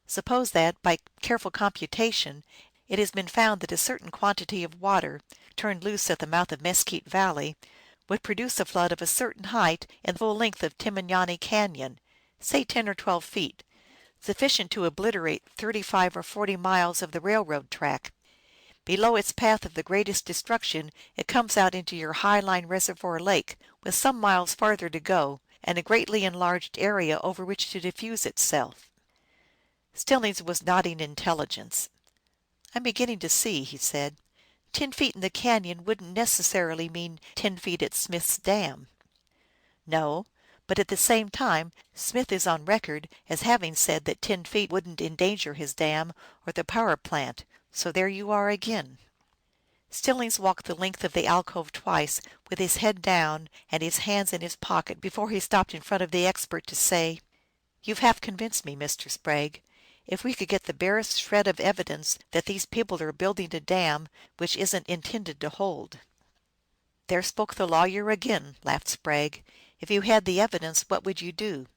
Suppose that, by careful computation, it has been found that a certain quantity of water, turned loose at the mouth of Mesquite Valley, would produce a flood of a certain height in the full length of Timanani Canyon, say 10 or 12 feet, sufficient to obliterate 35 or 40 miles of the railroad track. Below its path of the greatest destruction it comes out into your High Line Reservoir Lake, with some miles farther to go, and a greatly enlarged area over which to diffuse itself." Stillings was nodding intelligence. " I'm beginning to see," he said. " 10 feet in the canyon wouldn't necessarily mean 10 feet at Smith's dam." " No, but at the same time Smith is on record as having said that 10 feet wouldn't endanger his dam or the power plant. So there you are again." Stillings walked the length of the alcove twice, with his head down and his hands in his pocket, before he stopped in front of the expert to say, " You've half convinced me, Mr. Sprague. If we could get the barest shred of evidence that these people are building a dam which isn't intended to hold." " There spoke the lawyer again," laughed Sprague. " If you had the evidence, what would you do?"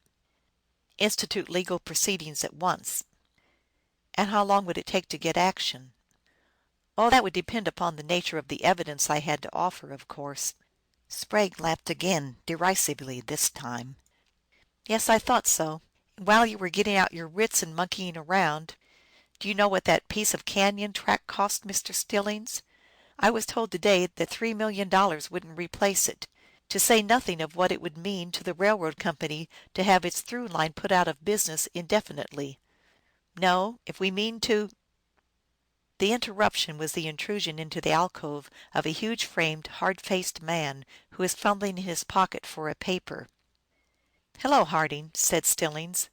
" Institute legal proceedings at once." " And how long would it take to get action?" " Oh, that would depend upon the nature of the evidence I had to offer, of course." Sprague laughed again, derisively this time. " Yes, I thought so. And while you were getting out your wits and monkeying around, do you know what that piece of canyon track cost, Mr. Stillings? I was told to day that $3,000,000 wouldn't replace it, to say nothing of what it would mean to the railroad company to have its through line put out of business indefinitely. No, if we mean to " The interruption was the intrusion into the alcove of a huge framed, hard faced man, who was fumbling in his pocket for a paper. " Hello, Harding," said Stillings.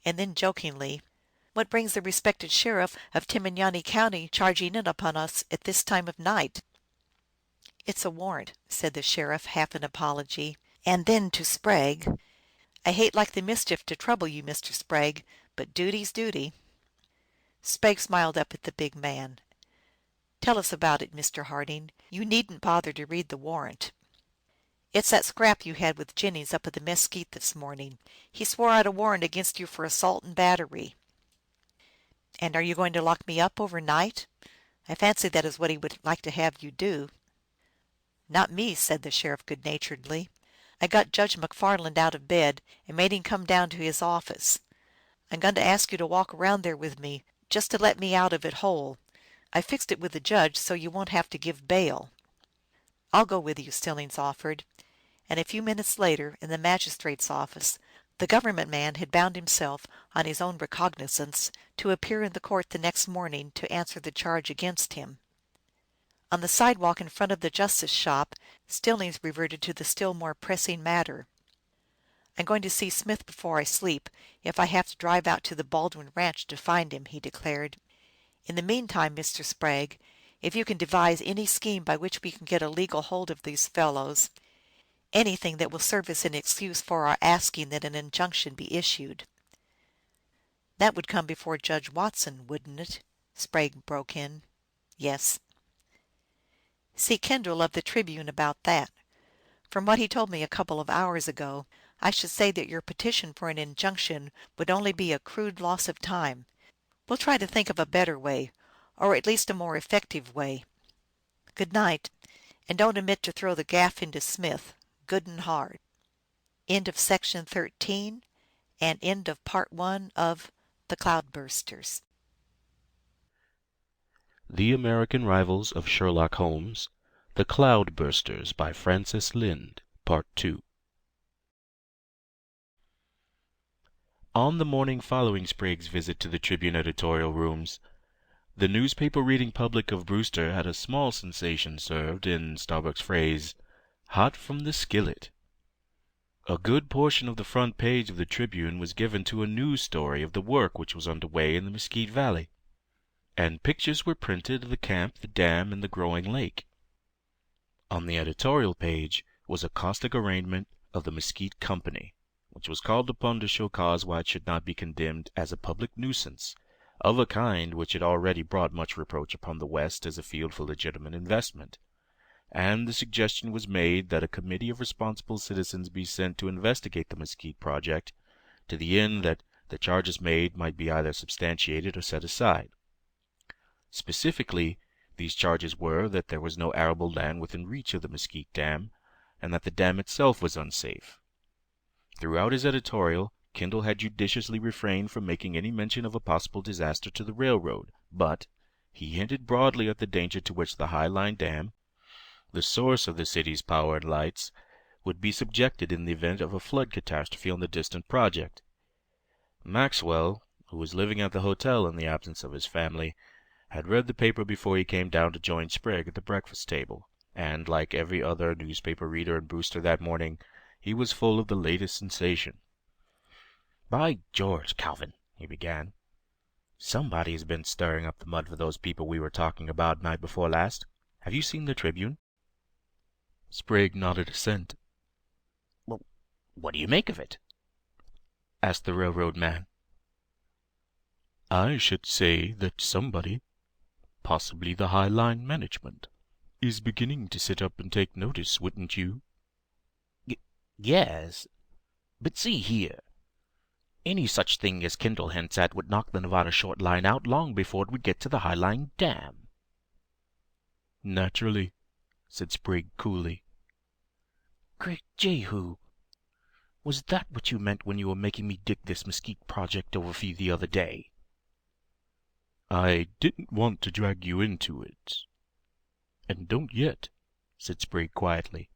And then, jokingly, " What brings the respected sheriff of Timanani County charging in upon us at this time of night?" " It's a warrant," said the sheriff, half in apology. And then, to Sprague, " I hate like the mischief to trouble you, Mr. Sprague, but duty's duty." Sprague smiled up at the big man. " Tell us about it, Mr. Harding. You needn't bother to read the warrant." " It's that scrap you had with Jennings up at the Mesquite this morning. He swore out a warrant against you for assault and battery." " And are you going to lock me up over night? I fancy that is what he would like to have you do." " Not me," said the sheriff good naturedly. I got Judge McFarland out of bed and made him come down to his office. I m going to ask you to walk around there with me, just to let me out of it whole. I fixed it with the judge so you won t have to give bail." " I 11 go with you," Stillings offered. And a few minutes later, in the magistrate's office, the government man had bound himself, on his own recognizance, to appear in the court the next morning to answer the charge against him. On the sidewalk in front of the justice shop, Stillings reverted to the still more pressing matter. " I m going to see Smith before I sleep, if I have to drive out to the Baldwin ranch to find him," he declared. " In the mean time, Mr. Spragg, if you can devise any scheme by which we can get a legal hold of these fellows, anything that will serve as an excuse for our asking that an injunction be issued." " That would come before Judge Watson, wouldn t it? " Sprague broke in. " Yes." " See Kendall of the Tribune about that. From what he told me a couple of hours ago, I should say that your petition for an injunction would only be a crude loss of time. We 'll try to think of a better way, or at least a more effective way. Good night, and don't omit to throw the gaff into Smith, good and hard." End of Section 13, and end of Part 1 of The Cloudbursters. The American Rivals of Sherlock Holmes, The Cloudbursters by Francis Lynde, Part 2. On the morning following Sprague's visit to the Tribune editorial rooms, the newspaper reading public of Brewster had a small sensation served, in Starbuck's phrase, hot from the skillet. A good portion of the front page of the Tribune was given to a news story of the work which was under way in the Mesquite Valley, and pictures were printed of the camp, the dam, and the growing lake. On the editorial page was a caustic arraignment of the Mesquite Company, which was called upon to show cause why it should not be condemned as a public nuisance, of a kind which had already brought much reproach upon the West as a field for legitimate investment. And the suggestion was made that a committee of responsible citizens be sent to investigate the Mesquite project, to the end that the charges made might be either substantiated or set aside. Specifically, these charges were that there was no arable land within reach of the Mesquite Dam, and that the dam itself was unsafe. Throughout his editorial, Kendall had judiciously refrained from making any mention of a possible disaster to the railroad, but he hinted broadly at the danger to which the High Line Dam, the source of the city's power and lights, would be subjected in the event of a flood catastrophe on the distant project. Maxwell, who was living at the hotel in the absence of his family, had read the paper before he came down to join Sprague at the breakfast table, and, like every other newspaper reader in Brewster that morning, he was full of the latest sensation. "By George, Calvin," he began, "somebody has been stirring up the mud for those people we were talking about night before last. Have you seen the Tribune?" Sprague nodded assent. "Well, what do you make of it?" asked the railroad man. "I should say that somebody, possibly the High Line management, is beginning to sit up and take notice, wouldn't you?" Yes, but see here. Any such thing as Kendall hints at would knock the Nevada Short Line out long before it would get to the High Line Dam." "Naturally," said Sprague coolly. "Great Jehu! Was that what you meant when you were making me dig this Mesquite project over for you the other day?" "I didn't want to drag you into it, and don't yet," said Sprague quietly.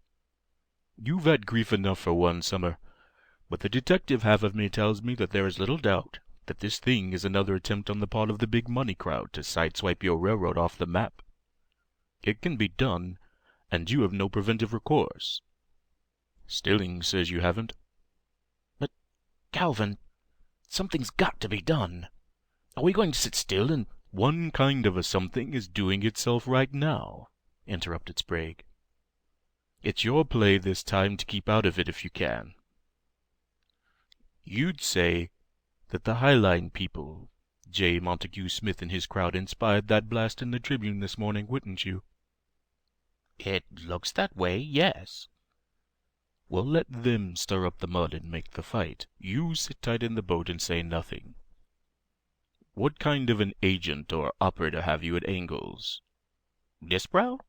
"You've had grief enough for one summer, but the detective half of me tells me that there is little doubt that this thing is another attempt on the part of the big money crowd to sideswipe your railroad off the map. It can be done, and you have no preventive recourse. Stillings says you haven't." "But, Calvin, something's got to be done. Are we going to sit still and—" "One kind of a something is doing itself right now," interrupted Sprague. "It's your play this time to keep out of it if you can. You'd say that the High Line people, J. Montague Smith and his crowd, inspired that blast in the Tribune this morning, wouldn't you?" "It looks that way, yes." "Well, let them stir up the mud and make the fight. You sit tight in the boat and say nothing. What kind of an agent or operator have you at Angle's?" "Disbrow?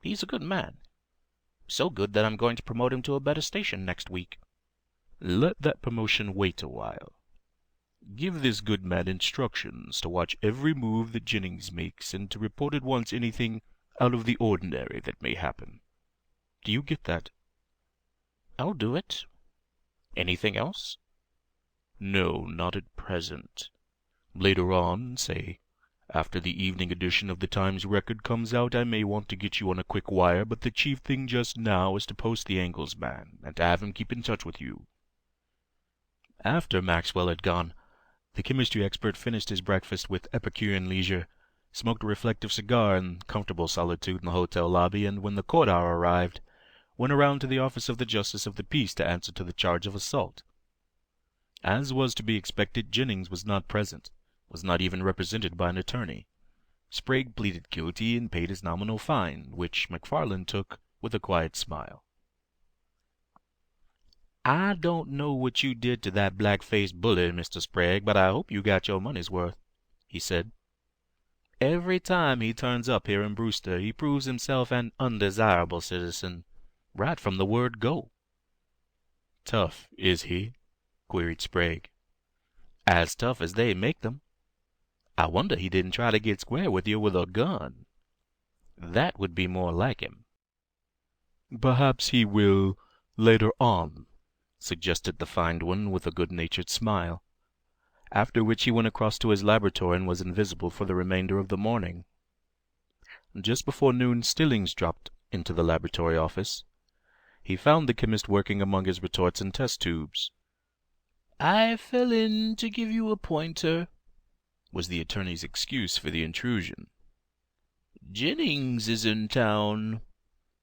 He's a good man." So good that I'm going to promote him to a better station next week. Let that promotion wait a while. Give this good man instructions to watch every move that Jennings makes and to report at once anything out of the ordinary that may happen. Do you get that? I'll do it. Anything else? No, not at present. Later on, say, after the evening edition of the Times Record comes out, I may want to get you on a quick wire, but the chief thing just now is to post the Angles man, and to have him keep in touch with you. After Maxwell had gone, the chemistry expert finished his breakfast with Epicurean leisure, smoked a reflective cigar in comfortable solitude in the hotel lobby, and when the court hour arrived, went around to the office of the Justice of the Peace to answer to the charge of assault. As was to be expected, Jennings was not present, was not even represented by an attorney. Sprague pleaded guilty and paid his nominal fine, which McFarland took with a quiet smile. I don't know what you did to that black-faced bully, Mr. Sprague, but I hope you got your money's worth, he said. Every time he turns up here in Brewster, he proves himself an undesirable citizen, right from the word go. Tough, is he? Queried Sprague. As tough as they make them. I wonder he didn't try to get square with you with a gun. That would be more like him. Perhaps he will later on, suggested the fined one with a good-natured smile, after which he went across to his laboratory and was invisible for the remainder of the morning. Just before noon, Stillings dropped into the laboratory office. He found the chemist working among his retorts and test tubes. "I fell in to give you a pointer," was the attorney's excuse for the intrusion. "Jennings is in town.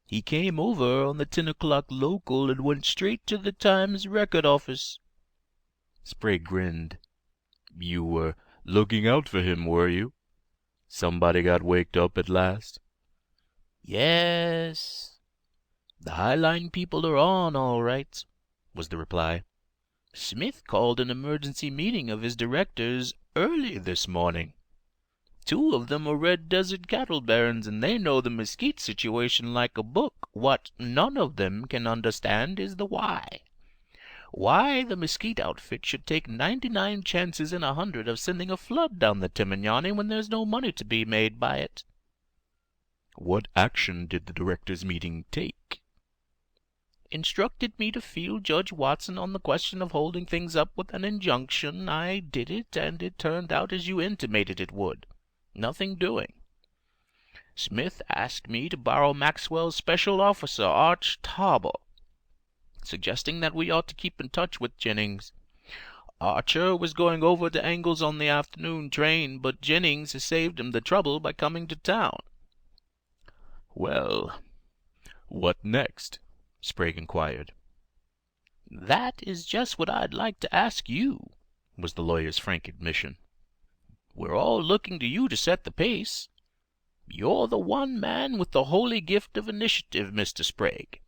He came over on the 10 o'clock local and went straight to the Times Record office." Sprague grinned. You were looking out for him, were you? Somebody got waked up at last? "Yes. The Highline people are on, all right," was the reply. "Smith called an emergency meeting of his directors early this morning. 2 of them are Red Desert cattle barons, and they know the mesquite situation like a book. What none of them can understand is the why. Why the mesquite outfit should take 99 chances in 100 of sending a flood down the Timinani when there's no money to be made by it." What action did the directors' meeting take? "Instructed me to field Judge Watson on the question of holding things up with an injunction. I did it, and it turned out as you intimated it would. Nothing doing. Smith asked me to borrow Maxwell's special officer, Arch Tarber, suggesting that we ought to keep in touch with Jennings. Archer was going over to Angles on the afternoon train, but Jennings has saved him the trouble by coming to town." Well, what next? Sprague inquired. "That is just what I'd like to ask you," was the lawyer's frank admission. "We're all looking to you to set the pace. You're the one man with the holy gift of initiative, Mr. Sprague.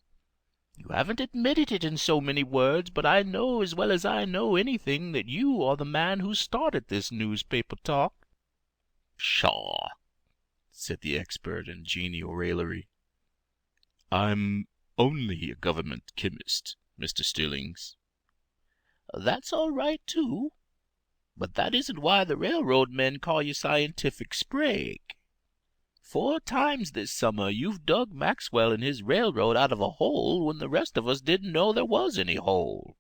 You haven't admitted it in so many words, but I know as well as I know anything that you are the man who started this newspaper talk." "Pshaw!" said the expert in genial raillery. "I'm only a government chemist, Mr. Stillings." "That's all right, too. But that isn't why the railroad men call you Scientific Sprague. 4 times this summer you've dug Maxwell and his railroad out of a hole when the rest of us didn't know there was any hole.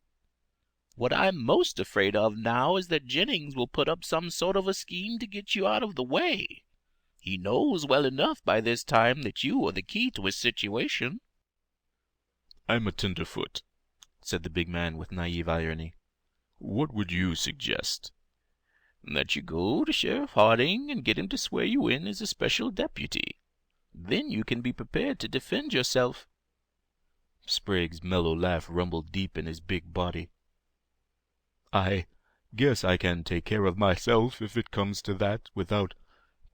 What I'm most afraid of now is that Jennings will put up some sort of a scheme to get you out of the way. He knows well enough by this time that you are the key to his situation." "I'm a tenderfoot," said the big man with naive irony. "What would you suggest?" "That you go to Sheriff Harding and get him to swear you in as a special deputy. Then you can be prepared to defend yourself." Sprague's mellow laugh rumbled deep in his big body. "I guess I can take care of myself if it comes to that, without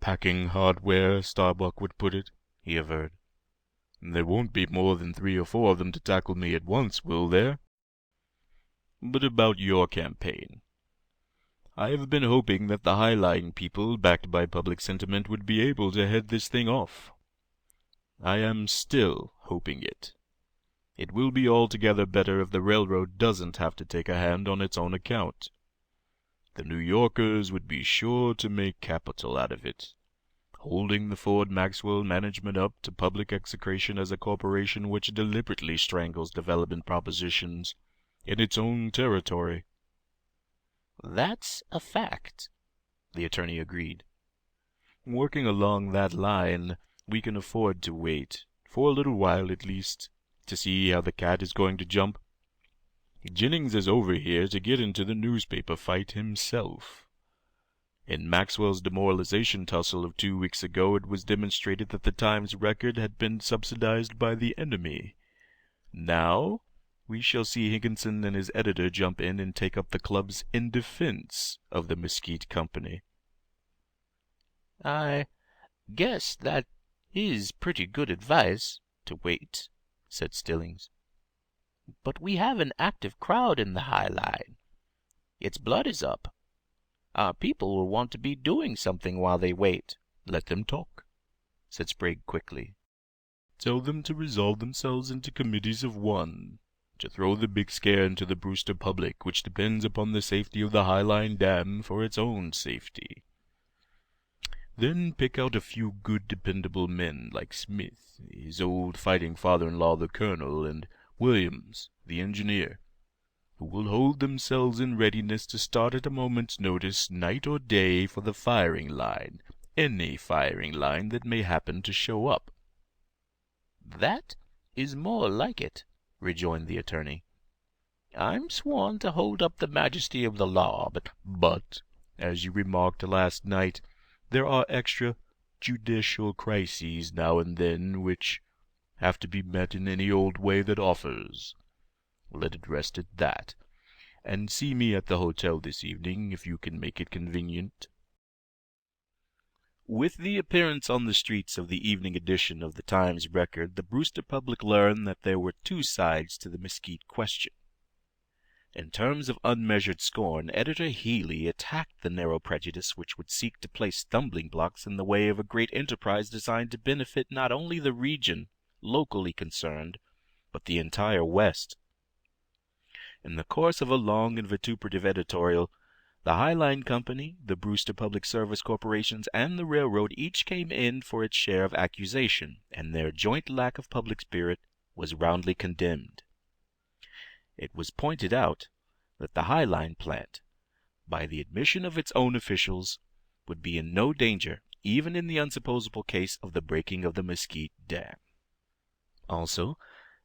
packing hardware, Starbuck would put it," he averred. "There won't be more than 3 or 4 of them to tackle me at once, will there? But about your campaign. I have been hoping that the Highline people, backed by public sentiment, would be able to head this thing off. I am still hoping it." It will be altogether better if the railroad doesn't have to take a hand on its own account. The New Yorkers would be sure to make capital out of it, holding the Ford Maxwell management up to public execration as a corporation which deliberately strangles development propositions in its own territory. That's a fact, the attorney agreed. Working along that line, we can afford to wait, for a little while at least, to see how the cat is going to jump. Jennings is over here to get into the newspaper fight himself. In Maxwell's demoralization tussle of 2 weeks ago, it was demonstrated that the Times Record had been subsidized by the enemy. Now we shall see Higginson and his editor jump in and take up the clubs in defense of the Mesquite Company. I guess that is pretty good advice, to wait, said Stillings. But we have an active crowd in the High Line. Its blood is up. Our people will want to be doing something while they wait. Let them talk, said Sprague quickly. Tell them to resolve themselves into committees of one, to throw the big scare into the Brewster public, which depends upon the safety of the High Line Dam for its own safety. Then pick out a few good dependable men like Smith, his old fighting father-in-law the colonel, and Williams, the engineer, who will hold themselves in readiness to start at a moment's notice, night or day, for the firing line, any firing line that may happen to show up. That is more like it, rejoined the attorney. I'm sworn to hold up the majesty of the law, but, as you remarked last night, there are extra judicial crises now and then which have to be met in any old way that offers. Let it rest at that, and see me at the hotel this evening, if you can make it convenient. With the appearance on the streets of the evening edition of the Times Record, the Brewster public learned that there were two sides to the Mesquite question. In terms of unmeasured scorn, Editor Healy attacked the narrow prejudice which would seek to place stumbling blocks in the way of a great enterprise designed to benefit not only the region locally concerned, but the entire West. In the course of a long and vituperative editorial, the High Line Company, the Brewster Public Service Corporations, and the railroad each came in for its share of accusation, and their joint lack of public spirit was roundly condemned. It was pointed out that the High Line plant, by the admission of its own officials, would be in no danger, even in the unsupposable case of the breaking of the Mesquite Dam. Also,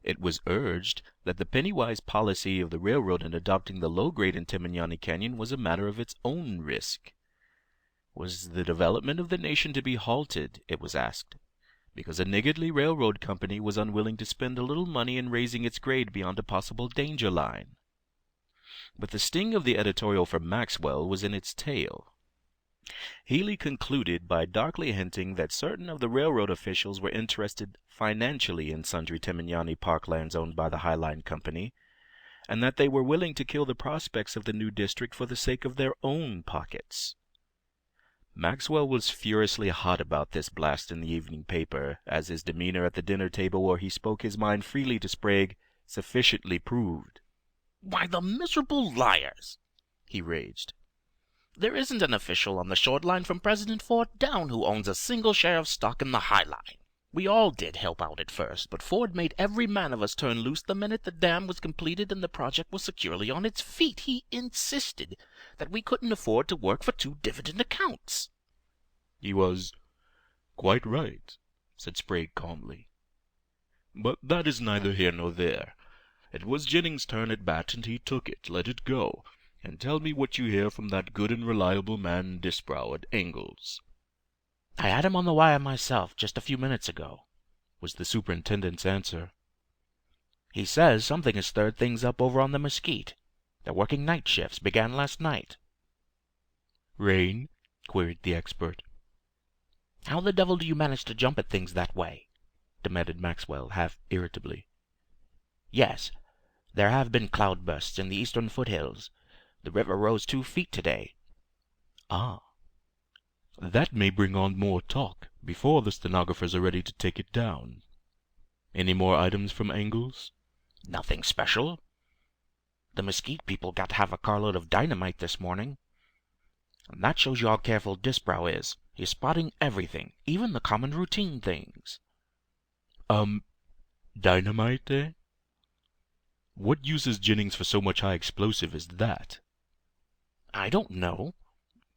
it was urged that the penny-wise policy of the railroad in adopting the low grade in Timignani Canyon was a matter of its own risk. Was the development of the nation to be halted, it was asked, because a niggardly railroad company was unwilling to spend a little money in raising its grade beyond a possible danger line? But the sting of the editorial from Maxwell was in its tail. Healy concluded by darkly hinting that certain of the railroad officials were interested financially in sundry Timignani parklands owned by the High Line Company, and that they were willing to kill the prospects of the new district for the sake of their own pockets. Maxwell was furiously hot about this blast in the evening paper, as his demeanor at the dinner table where he spoke his mind freely to Sprague sufficiently proved. "Why, the miserable liars!" he raged. "There isn't an official on the short line from President Ford down who owns a single share of stock in the High Line. We all did help out at first, but Ford made every man of us turn loose the minute the dam was completed and the project was securely on its feet. He insisted that we couldn't afford to work for 2 dividend accounts." "He was quite right," said Sprague calmly. "But that is neither here nor there. It was Jennings' turn at bat, and he took it. Let it go, and tell me what you hear from that good and reliable man Disbrow at Engle's." "I had him on the wire myself just a few minutes ago," was the superintendent's answer. "He says something has stirred things up over on the Mesquite. They're working night shifts, began last night." "Rain?" queried the expert. "How the devil do you manage to jump at things that way?" demanded Maxwell, half irritably. "Yes, there have been cloudbursts in the eastern foothills. The river rose 2 feet today." "Ah. That may bring on more talk before the stenographers are ready to take it down. Any more items from Engle's?" Nothing special. The Mesquite people got to have a carload of dynamite this morning. And that shows you how careful Disbrow is. He's spotting everything, even the common routine things. Dynamite, eh? What use is Jennings for so much high explosive as that? I don't know.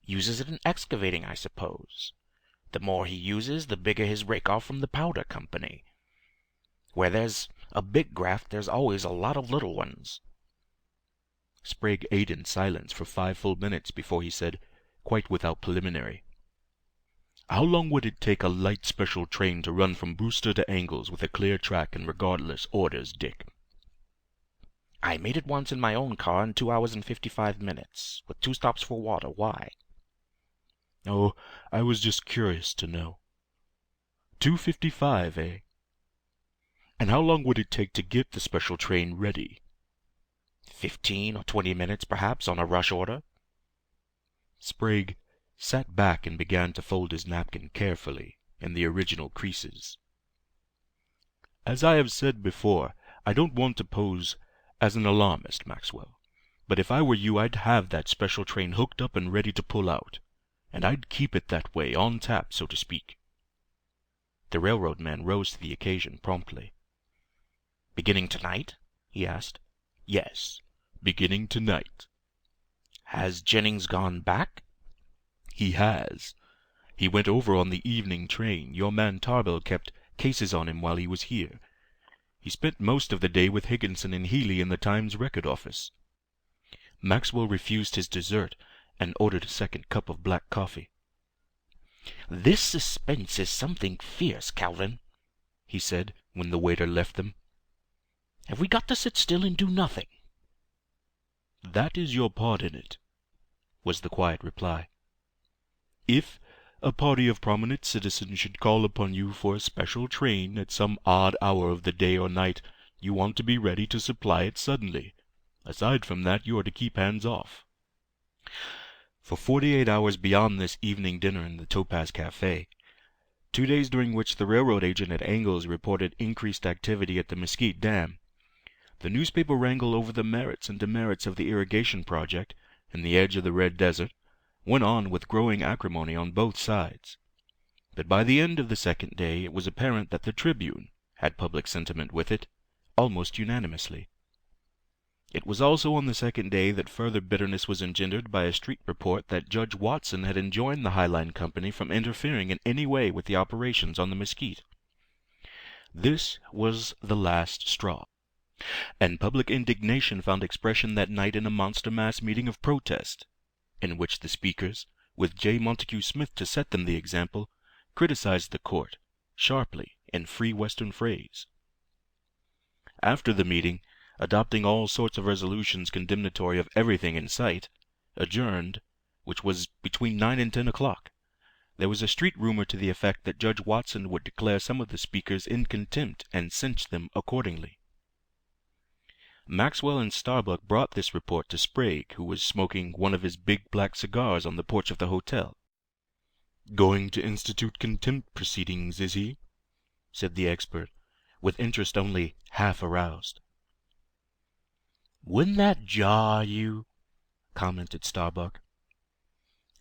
Uses it in excavating, I suppose. The more he uses, the bigger his rake-off from the powder company. Where there's a big graft, there's always a lot of little ones. Sprague ate in silence for 5 full minutes before he said, quite without preliminary, "How long would it take a light special train to run from Brewster to Angles with a clear track and regardless orders, Dick?" I made it once in my own car in 2 hours and 55 minutes, with 2 stops for water. Why? Oh, I was just curious to know. 2:55, eh? And how long would it take to get the special train ready? 15 or 20 minutes, perhaps, on a rush order. Sprague sat back and began to fold his napkin carefully in the original creases. "As I have said before, I don't want to pose as an alarmist, Maxwell, but if I were you I'd have that special train hooked up and ready to pull out, and I'd keep it that way, on tap, so to speak." The railroad man rose to the occasion promptly. "Beginning tonight?" he asked. "Yes, beginning tonight." "Has Jennings gone back?" "He has. He went over on the evening train. Your man Tarbell kept cases on him while he was here. He spent most of the day with Higginson and Healy in the Times Record office." Maxwell refused his dessert and ordered a second cup of black coffee. "This suspense is something fierce, Calvin," he said when the waiter left them. "Have we got to sit still and do nothing?" "That is your part in it," was the quiet reply. "If a party of prominent citizens should call upon you for a special train at some odd hour of the day or night, you want to be ready to supply it suddenly. Aside from that, you are to keep hands off." For 48 hours beyond this evening dinner in the Topaz Cafe, 2 days during which the railroad agent at Angles reported increased activity at the Mesquite Dam, the newspaper wrangle over the merits and demerits of the irrigation project in the edge of the Red Desert went on with growing acrimony on both sides. But by the end of the second day it was apparent that the Tribune had public sentiment with it, almost unanimously. It was also on the second day that further bitterness was engendered by a street report that Judge Watson had enjoined the Highline Company from interfering in any way with the operations on the Mesquite. This was the last straw, and public indignation found expression that night in a monster mass meeting of protest, in which the speakers, with J. Montague Smith to set them the example, criticized the court, sharply, in free Western phrase. After the meeting, adopting all sorts of resolutions condemnatory of everything in sight, adjourned, which was between 9 and 10 o'clock, there was a street rumor to the effect that Judge Watson would declare some of the speakers in contempt and cinch them accordingly. Maxwell and Starbuck brought this report to Sprague, who was smoking one of his big black cigars on the porch of the hotel. "Going to institute contempt proceedings, is he?" said the expert, with interest only half aroused. "Wouldn't that jar you?" commented Starbuck.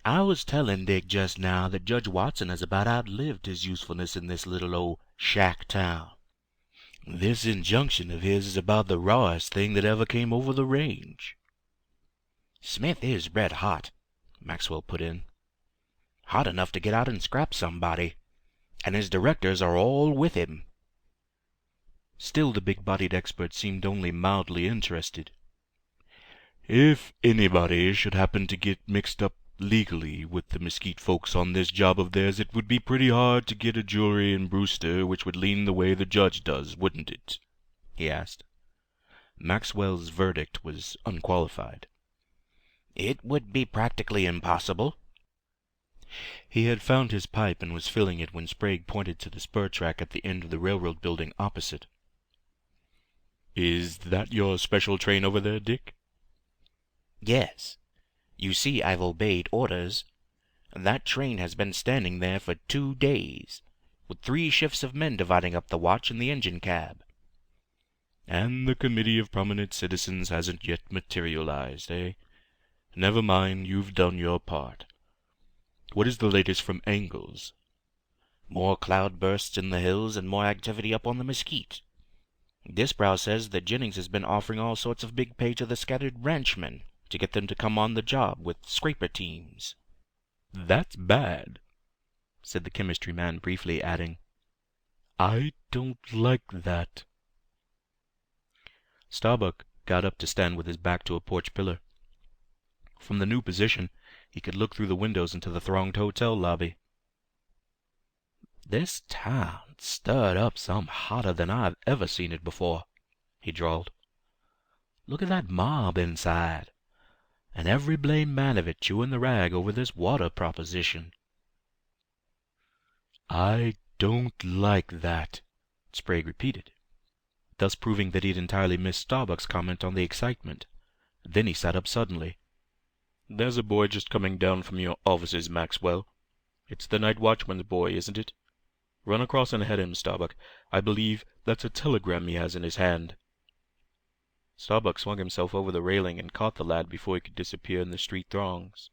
"I was telling Dick just now that Judge Watson has about outlived his usefulness in this little old shack town. This injunction of his is about the rawest thing that ever came over the range." "Smith is red hot," Maxwell put in. "Hot enough to get out and scrap somebody. And his directors are all with him." Still the big-bodied expert seemed only mildly interested. "If anybody should happen to get mixed up legally with the Mesquite folks on this job of theirs, it would be pretty hard to get a jury in Brewster which would lean the way the judge does, wouldn't it?" he asked. Maxwell's verdict was unqualified. "It would be practically impossible." He had found his pipe and was filling it when Sprague pointed to the spur track at the end of the railroad building opposite. "Is that your special train over there, Dick?" "Yes. You see, I've obeyed orders. That train has been standing there for 2 days, with 3 shifts of men dividing up the watch in the engine cab." And the committee of prominent citizens hasn't yet materialized, eh? Never mind, you've done your part. What is the latest from Angles? More cloud bursts in the hills and more activity up on the mesquite. Disbrow says that Jennings has been offering all sorts of big pay to the scattered ranchmen to get them to come on the job with scraper teams. That's bad, said the chemistry man briefly, adding, I don't like that. Starbuck got up to stand with his back to a porch pillar. From the new position, he could look through the windows into the thronged hotel lobby. This town's stirred up some hotter than I've ever seen it before, he drawled. Look at that mob inside, and every blame man of it chewing the rag over this water proposition. I don't like that, Sprague repeated, thus proving that he'd entirely missed Starbuck's comment on the excitement. Then he sat up suddenly. There's a boy just coming down from your offices, Maxwell. It's the night watchman's boy, isn't it? Run across and head him, Starbuck. I believe that's a telegram he has in his hand. Starbuck swung himself over the railing and caught the lad before he could disappear in the street throngs.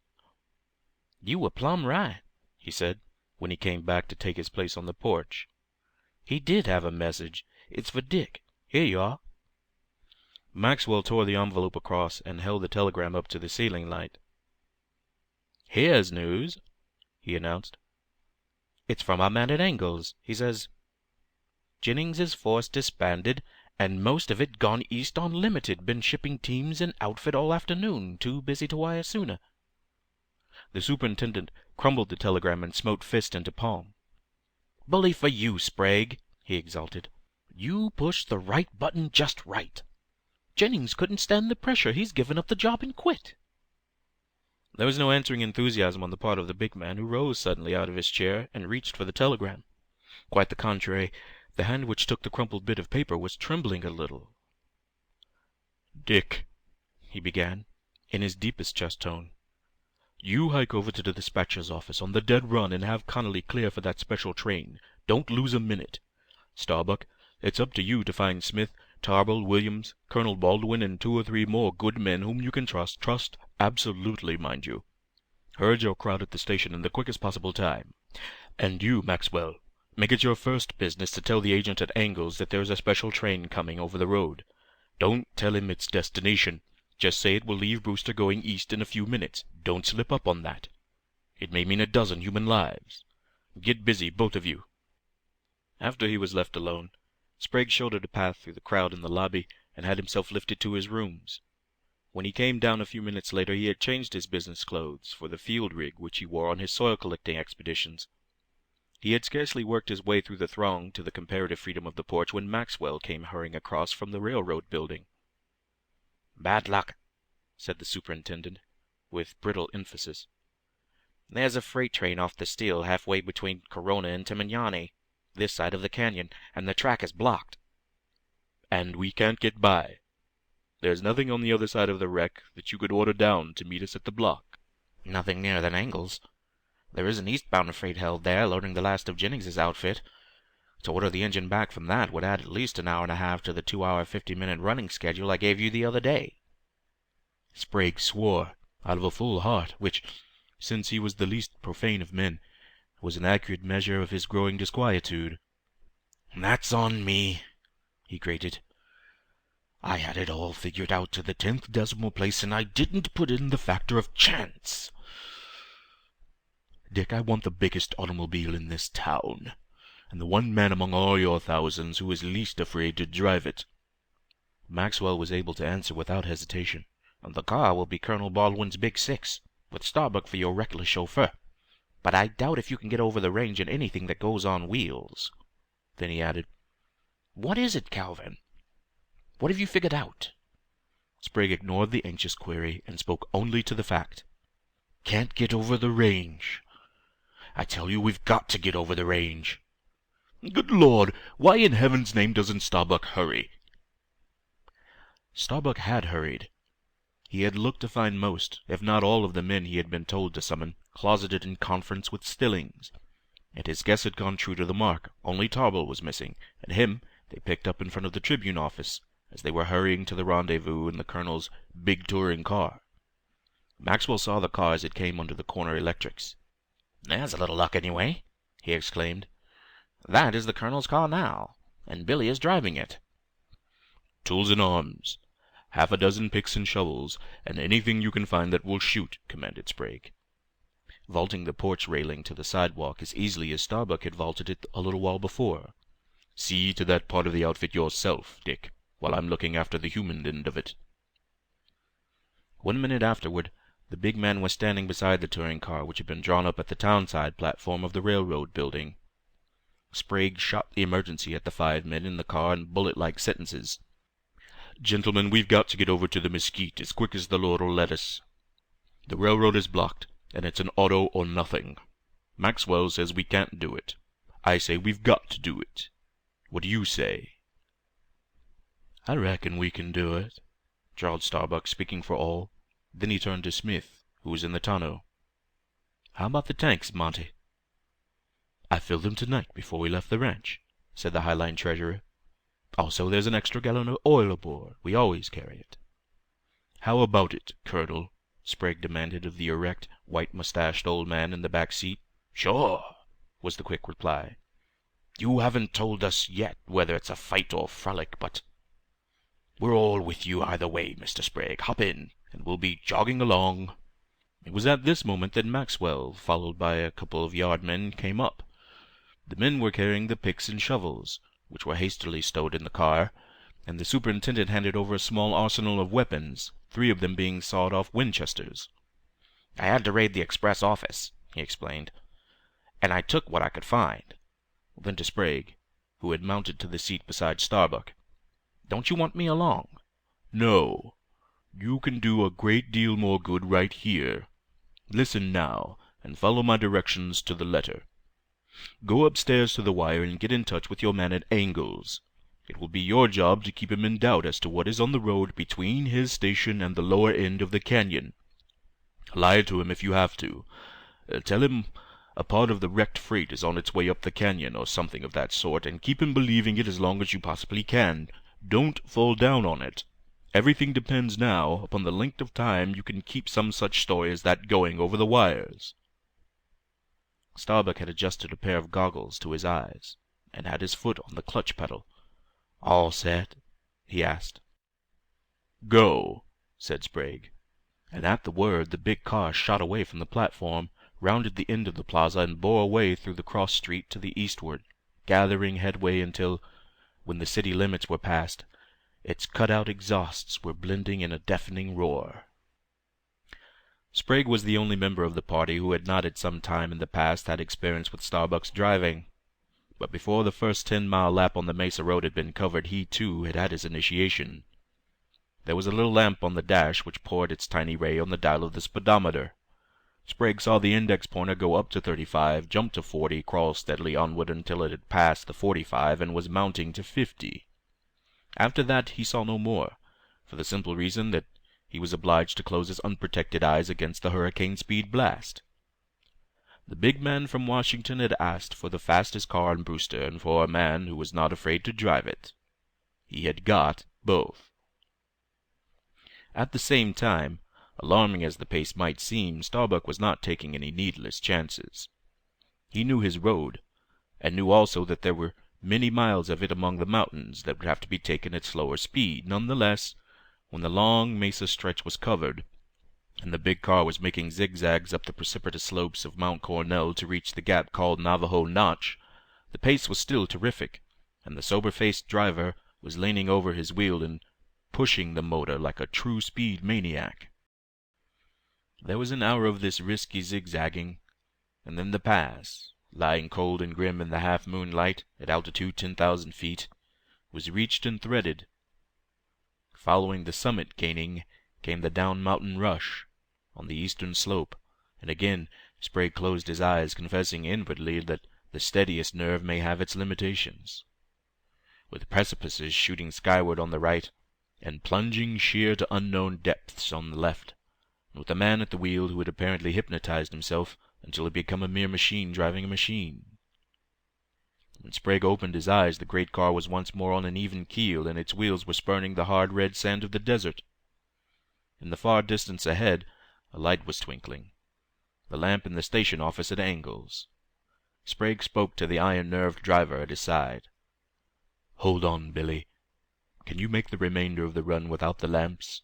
You were plumb right, he said, when he came back to take his place on the porch. He did have a message. It's for Dick. Here you are. Maxwell tore the envelope across and held the telegram up to the ceiling light. Here's news, he announced. It's from our man at Angles. He says, Jennings's force disbanded, and most of it gone east on limited. Been shipping teams and outfit all afternoon. Too busy to wire sooner. The superintendent crumbled the telegram and smote fist into palm. Bully for you, Sprague, he exulted. You pushed the right button just right. Jennings couldn't stand the pressure. He's given up the job and quit. There was no answering enthusiasm on the part of the big man, who rose suddenly out of his chair and reached for the telegram. Quite the contrary, the hand which took the crumpled bit of paper was trembling a little. Dick, he began, in his deepest chest tone, you hike over to the dispatcher's office on the dead run and have Connolly clear for that special train. Don't lose a minute. Starbuck, it's up to you to find Smith, Tarbell, Williams, Colonel Baldwin, and 2 or 3 more good men whom you can trust. Trust absolutely, mind you. Herd your crowd at the station in the quickest possible time. And you, Maxwell, make it your first business to tell the agent at Angles that there's a special train coming over the road. Don't tell him its destination. Just say it will leave Brewster going east in a few minutes. Don't slip up on that. It may mean a dozen human lives. Get busy, both of you. After he was left alone, Sprague shouldered a path through the crowd in the lobby and had himself lifted to his rooms. When he came down a few minutes later, he had changed his business clothes for the field rig which he wore on his soil-collecting expeditions. He had scarcely worked his way through the throng to the comparative freedom of the porch when Maxwell came hurrying across from the railroad building. Bad luck, said the superintendent, with brittle emphasis. There's a freight train off the Steel halfway between Corona and Timignani, this side of the canyon, and the track is blocked. And we can't get by. There's nothing on the other side of the wreck that you could order down to meet us at the block. Nothing nearer than Angles. There is an eastbound freight held there, loading the last of Jennings's outfit. To order the engine back from that would add at least an hour and a half to the 2-hour 50-minute running schedule I gave you the other day. Sprague swore, out of a full heart, which, since he was the least profane of men, was an accurate measure of his growing disquietude. That's on me, he grated. I had it all figured out to the 10th decimal place, and I didn't put in the factor of chance. Dick, I want the biggest automobile in this town, and the one man among all your thousands who is least afraid to drive it. Maxwell was able to answer without hesitation. And the car will be Colonel Baldwin's Big 6, with Starbuck for your reckless chauffeur. But I doubt if you can get over the range in anything that goes on wheels. Then he added, What is it, Calvin? What have you figured out? Sprague ignored the anxious query and spoke only to the fact. Can't get over the range. I tell you, we've got to get over the range. Good Lord, why in heaven's name doesn't Starbuck hurry? Starbuck had hurried. He had looked to find most, if not all, of the men he had been told to summon, closeted in conference with Stillings. And his guess had gone true to the mark. Only Tarbell was missing, and him they picked up in front of the Tribune office, as they were hurrying to the rendezvous in the colonel's big touring car. Maxwell saw the car as it came under the corner electrics. "There's a little luck, anyway," he exclaimed. "That is the colonel's car now, and Billy is driving it." "Tools and arms. Half a dozen picks and shovels, and anything you can find that will shoot," commanded Sprague, vaulting the porch railing to the sidewalk as easily as Starbuck had vaulted it a little while before. "See to that part of the outfit yourself, Dick, while I'm looking after the human end of it." 1 minute afterward, the big man was standing beside the touring car which had been drawn up at the townside platform of the railroad building. Sprague shot the emergency at the 5 men in the car in bullet-like sentences. "Gentlemen, we've got to get over to the mesquite as quick as the Lord'll let us. The railroad is blocked, and it's an auto or nothing. Maxwell says we can't do it. I say we've got to do it. What do you say?" "I reckon we can do it," drawled Starbuck, speaking for all. Then he turned to Smith, who was in the tonneau. "How about the tanks, Monty?" "I filled them tonight before we left the ranch," said the Highline treasurer. "Also, there's an extra gallon of oil aboard. We always carry it." "How about it, Colonel?" Sprague demanded of the erect, white-mustached old man in the back seat. "Sure," was the quick reply. "You haven't told us yet whether it's a fight or frolic, but we're all with you either way, Mr. Sprague. Hop in, and we'll be jogging along." It was at this moment that Maxwell, followed by a couple of yardmen, came up. The men were carrying the picks and shovels, which were hastily stowed in the car, and the superintendent handed over a small arsenal of weapons, 3 of them being sawed-off Winchesters. "I had to raid the express office," he explained, "and I took what I could find." Then to Sprague, who had mounted to the seat beside Starbuck, "Don't you want me along?" "No. You can do a great deal more good right here. Listen now, and follow my directions to the letter. Go upstairs to the wire and get in touch with your man at Angles. It will be your job to keep him in doubt as to what is on the road between his station and the lower end of the canyon. Lie to him if you have to. Tell him a part of the wrecked freight is on its way up the canyon or something of that sort, and keep him believing it as long as you possibly can. Don't fall down on it. Everything depends now upon the length of time you can keep some such story as that going over the wires." Starbuck had adjusted a pair of goggles to his eyes, and had his foot on the clutch pedal. "All set?" he asked. "Go," said Sprague, and at the word the big car shot away from the platform, rounded the end of the plaza, and bore away through the cross street to the eastward, gathering headway until, when the city limits were passed, its cut-out exhausts were blending in a deafening roar. Sprague was the only member of the party who had not at some time in the past had experience with Starbuck's driving. But before the first 10-mile lap on the Mesa Road had been covered, he, too, had had his initiation. There was a little lamp on the dash which poured its tiny ray on the dial of the speedometer. Sprague saw the index pointer go up to 35, jump to 40, crawl steadily onward until it had passed the 45 and was mounting to 50. After that he saw no more, for the simple reason that he was obliged to close his unprotected eyes against the hurricane-speed blast. The big man from Washington had asked for the fastest car in Brewster and for a man who was not afraid to drive it. He had got both. At the same time, alarming as the pace might seem, Starbuck was not taking any needless chances. He knew his road, and knew also that there were many miles of it among the mountains that would have to be taken at slower speed. Nonetheless, when the long mesa stretch was covered, and the big car was making zigzags up the precipitous slopes of Mount Cornell to reach the gap called Navajo Notch, the pace was still terrific, and the sober-faced driver was leaning over his wheel and pushing the motor like a true speed maniac. There was an hour of this risky zigzagging, and then the pass, lying cold and grim in the half-moonlight at altitude 10,000 feet, was reached and threaded. Following the summit gaining came the down-mountain rush on the eastern slope, and again Sprague closed his eyes, confessing inwardly that the steadiest nerve may have its limitations. With precipices shooting skyward on the right, and plunging sheer to unknown depths on the left, and with a man at the wheel who had apparently hypnotized himself until he had become a mere machine driving a machine. When Sprague opened his eyes, the great car was once more on an even keel, and its wheels were spurning the hard red sand of the desert. In the far distance ahead, a light was twinkling, the lamp in the station office at angles. Sprague spoke to the iron-nerved driver at his side. "Hold on, Billy. Can you make the remainder of the run without the lamps?"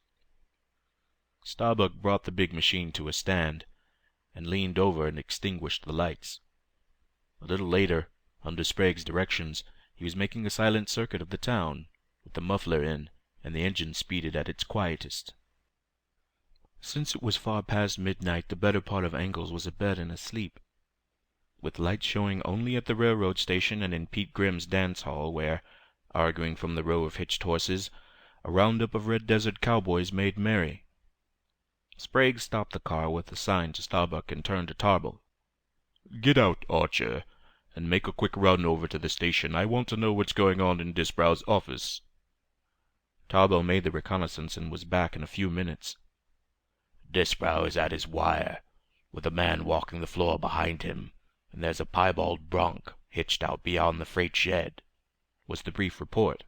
Starbuck brought the big machine to a stand, and leaned over and extinguished the lights. A little later, under Sprague's directions, he was making a silent circuit of the town, with the muffler in and the engine speeded at its quietest. Since it was far past midnight, the better part of Angles was abed and asleep, with lights showing only at the railroad station and in Pete Grimm's dance hall, where, arguing from the row of hitched horses, a roundup of red desert cowboys made merry. Sprague stopped the car with a sign to Starbuck and turned to Tarbell. "Get out, Archer, and make a quick run over to the station. I want to know what's going on in Disbrow's office." Tarbell made the reconnaissance and was back in a few minutes. "Disbrow is at his wire, with a man walking the floor behind him, and there's a piebald bronc hitched out beyond the freight shed," was the brief report.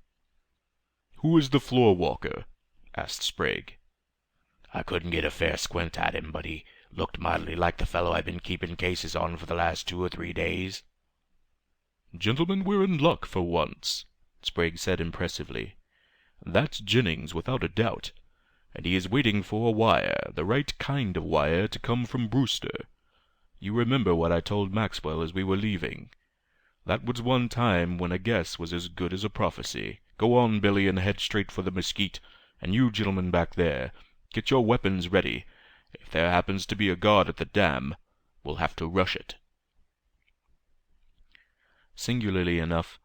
"Who is the floor walker?" asked Sprague. "I couldn't get a fair squint at him, but he looked mightily like the fellow I've been keeping cases on for the last 2 or 3 days." "Gentlemen, we're in luck for once," Sprague said impressively. "That's Jennings, without a doubt, and he is waiting for a wire, the right kind of wire, to come from Brewster. You remember what I told Maxwell as we were leaving. That was one time when a guess was as good as a prophecy. Go on, Billy, and head straight for the mesquite, and you gentlemen back there, get your weapons ready. If there happens to be a guard at the dam, we'll have to rush it." Singularly enough,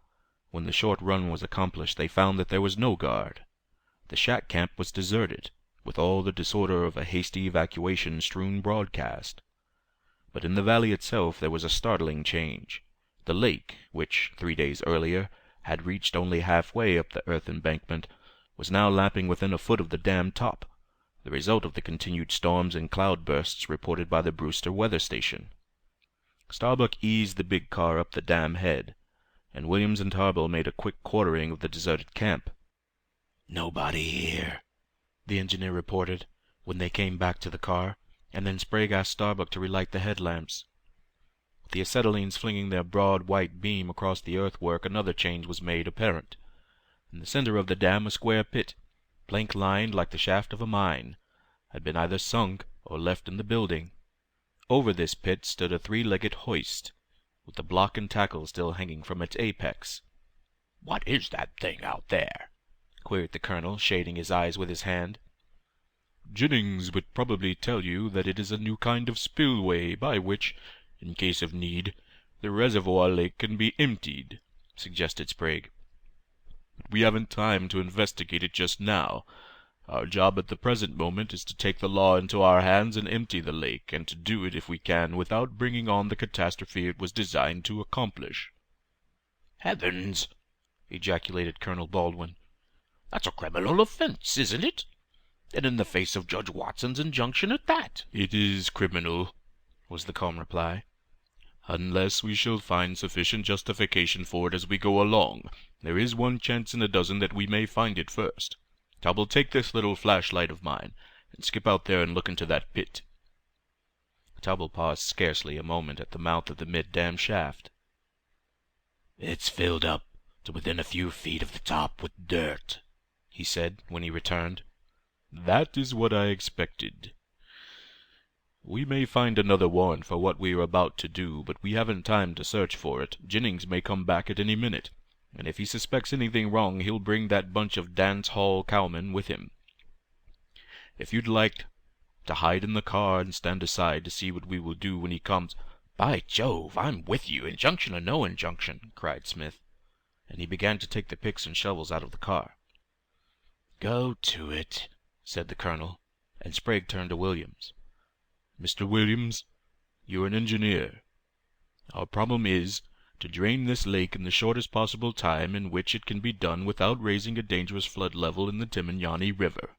when the short run was accomplished, they found that there was no guard. The shack camp was deserted, with all the disorder of a hasty evacuation strewn broadcast. But in the valley itself there was a startling change. The lake, which 3 days earlier had reached only halfway up the earth embankment, was now lapping within a foot of the dam top, the result of the continued storms and cloudbursts reported by the Brewster weather station. Starbuck eased the big car up the dam head, and Williams and Tarbell made a quick quartering of the deserted camp. "Nobody here," the engineer reported, when they came back to the car, and then Sprague asked Starbuck to relight the headlamps. With the acetylenes flinging their broad white beam across the earthwork, another change was made apparent. In the center of the dam a square pit, plank-lined like the shaft of a mine, had been either sunk or left in the building. Over this pit stood a 3-legged hoist, with the block and tackle still hanging from its apex. "What is that thing out there?" queried the colonel, shading his eyes with his hand. "Jennings would probably tell you that it is a new kind of spillway by which, in case of need, the reservoir lake can be emptied," suggested Sprague. "But we haven't time to investigate it just now. Our job at the present moment is to take the law into our hands and empty the lake, and to do it, if we can, without bringing on the catastrophe it was designed to accomplish." "Heavens!" ejaculated Colonel Baldwin. "That's a criminal offense, isn't it? And in the face of Judge Watson's injunction at that." "It is criminal," was the calm reply, "unless we shall find sufficient justification for it as we go along. There is one chance in a dozen that we may find it first. Tarbell, take this little flashlight of mine, and skip out there and look into that pit." Tarbell paused scarcely a moment at the mouth of the mid-dam shaft. "It's filled up to within a few feet of the top with dirt," he said, when he returned. "That is what I expected. We may find another warrant for what we are about to do, but we haven't time to search for it. Jennings may come back at any minute, and if he suspects anything wrong he'll bring that bunch of dance-hall cowmen with him. If you'd like to hide in the car and stand aside to see what we will do when he comes—" "By Jove, I'm with you, injunction or no injunction," cried Smith, and he began to take the picks and shovels out of the car. "Go to it," said the colonel, and Sprague turned to Williams. "Mr. Williams, you're an engineer. Our problem is to drain this lake in the shortest possible time in which it can be done without raising a dangerous flood level in the Timignani River.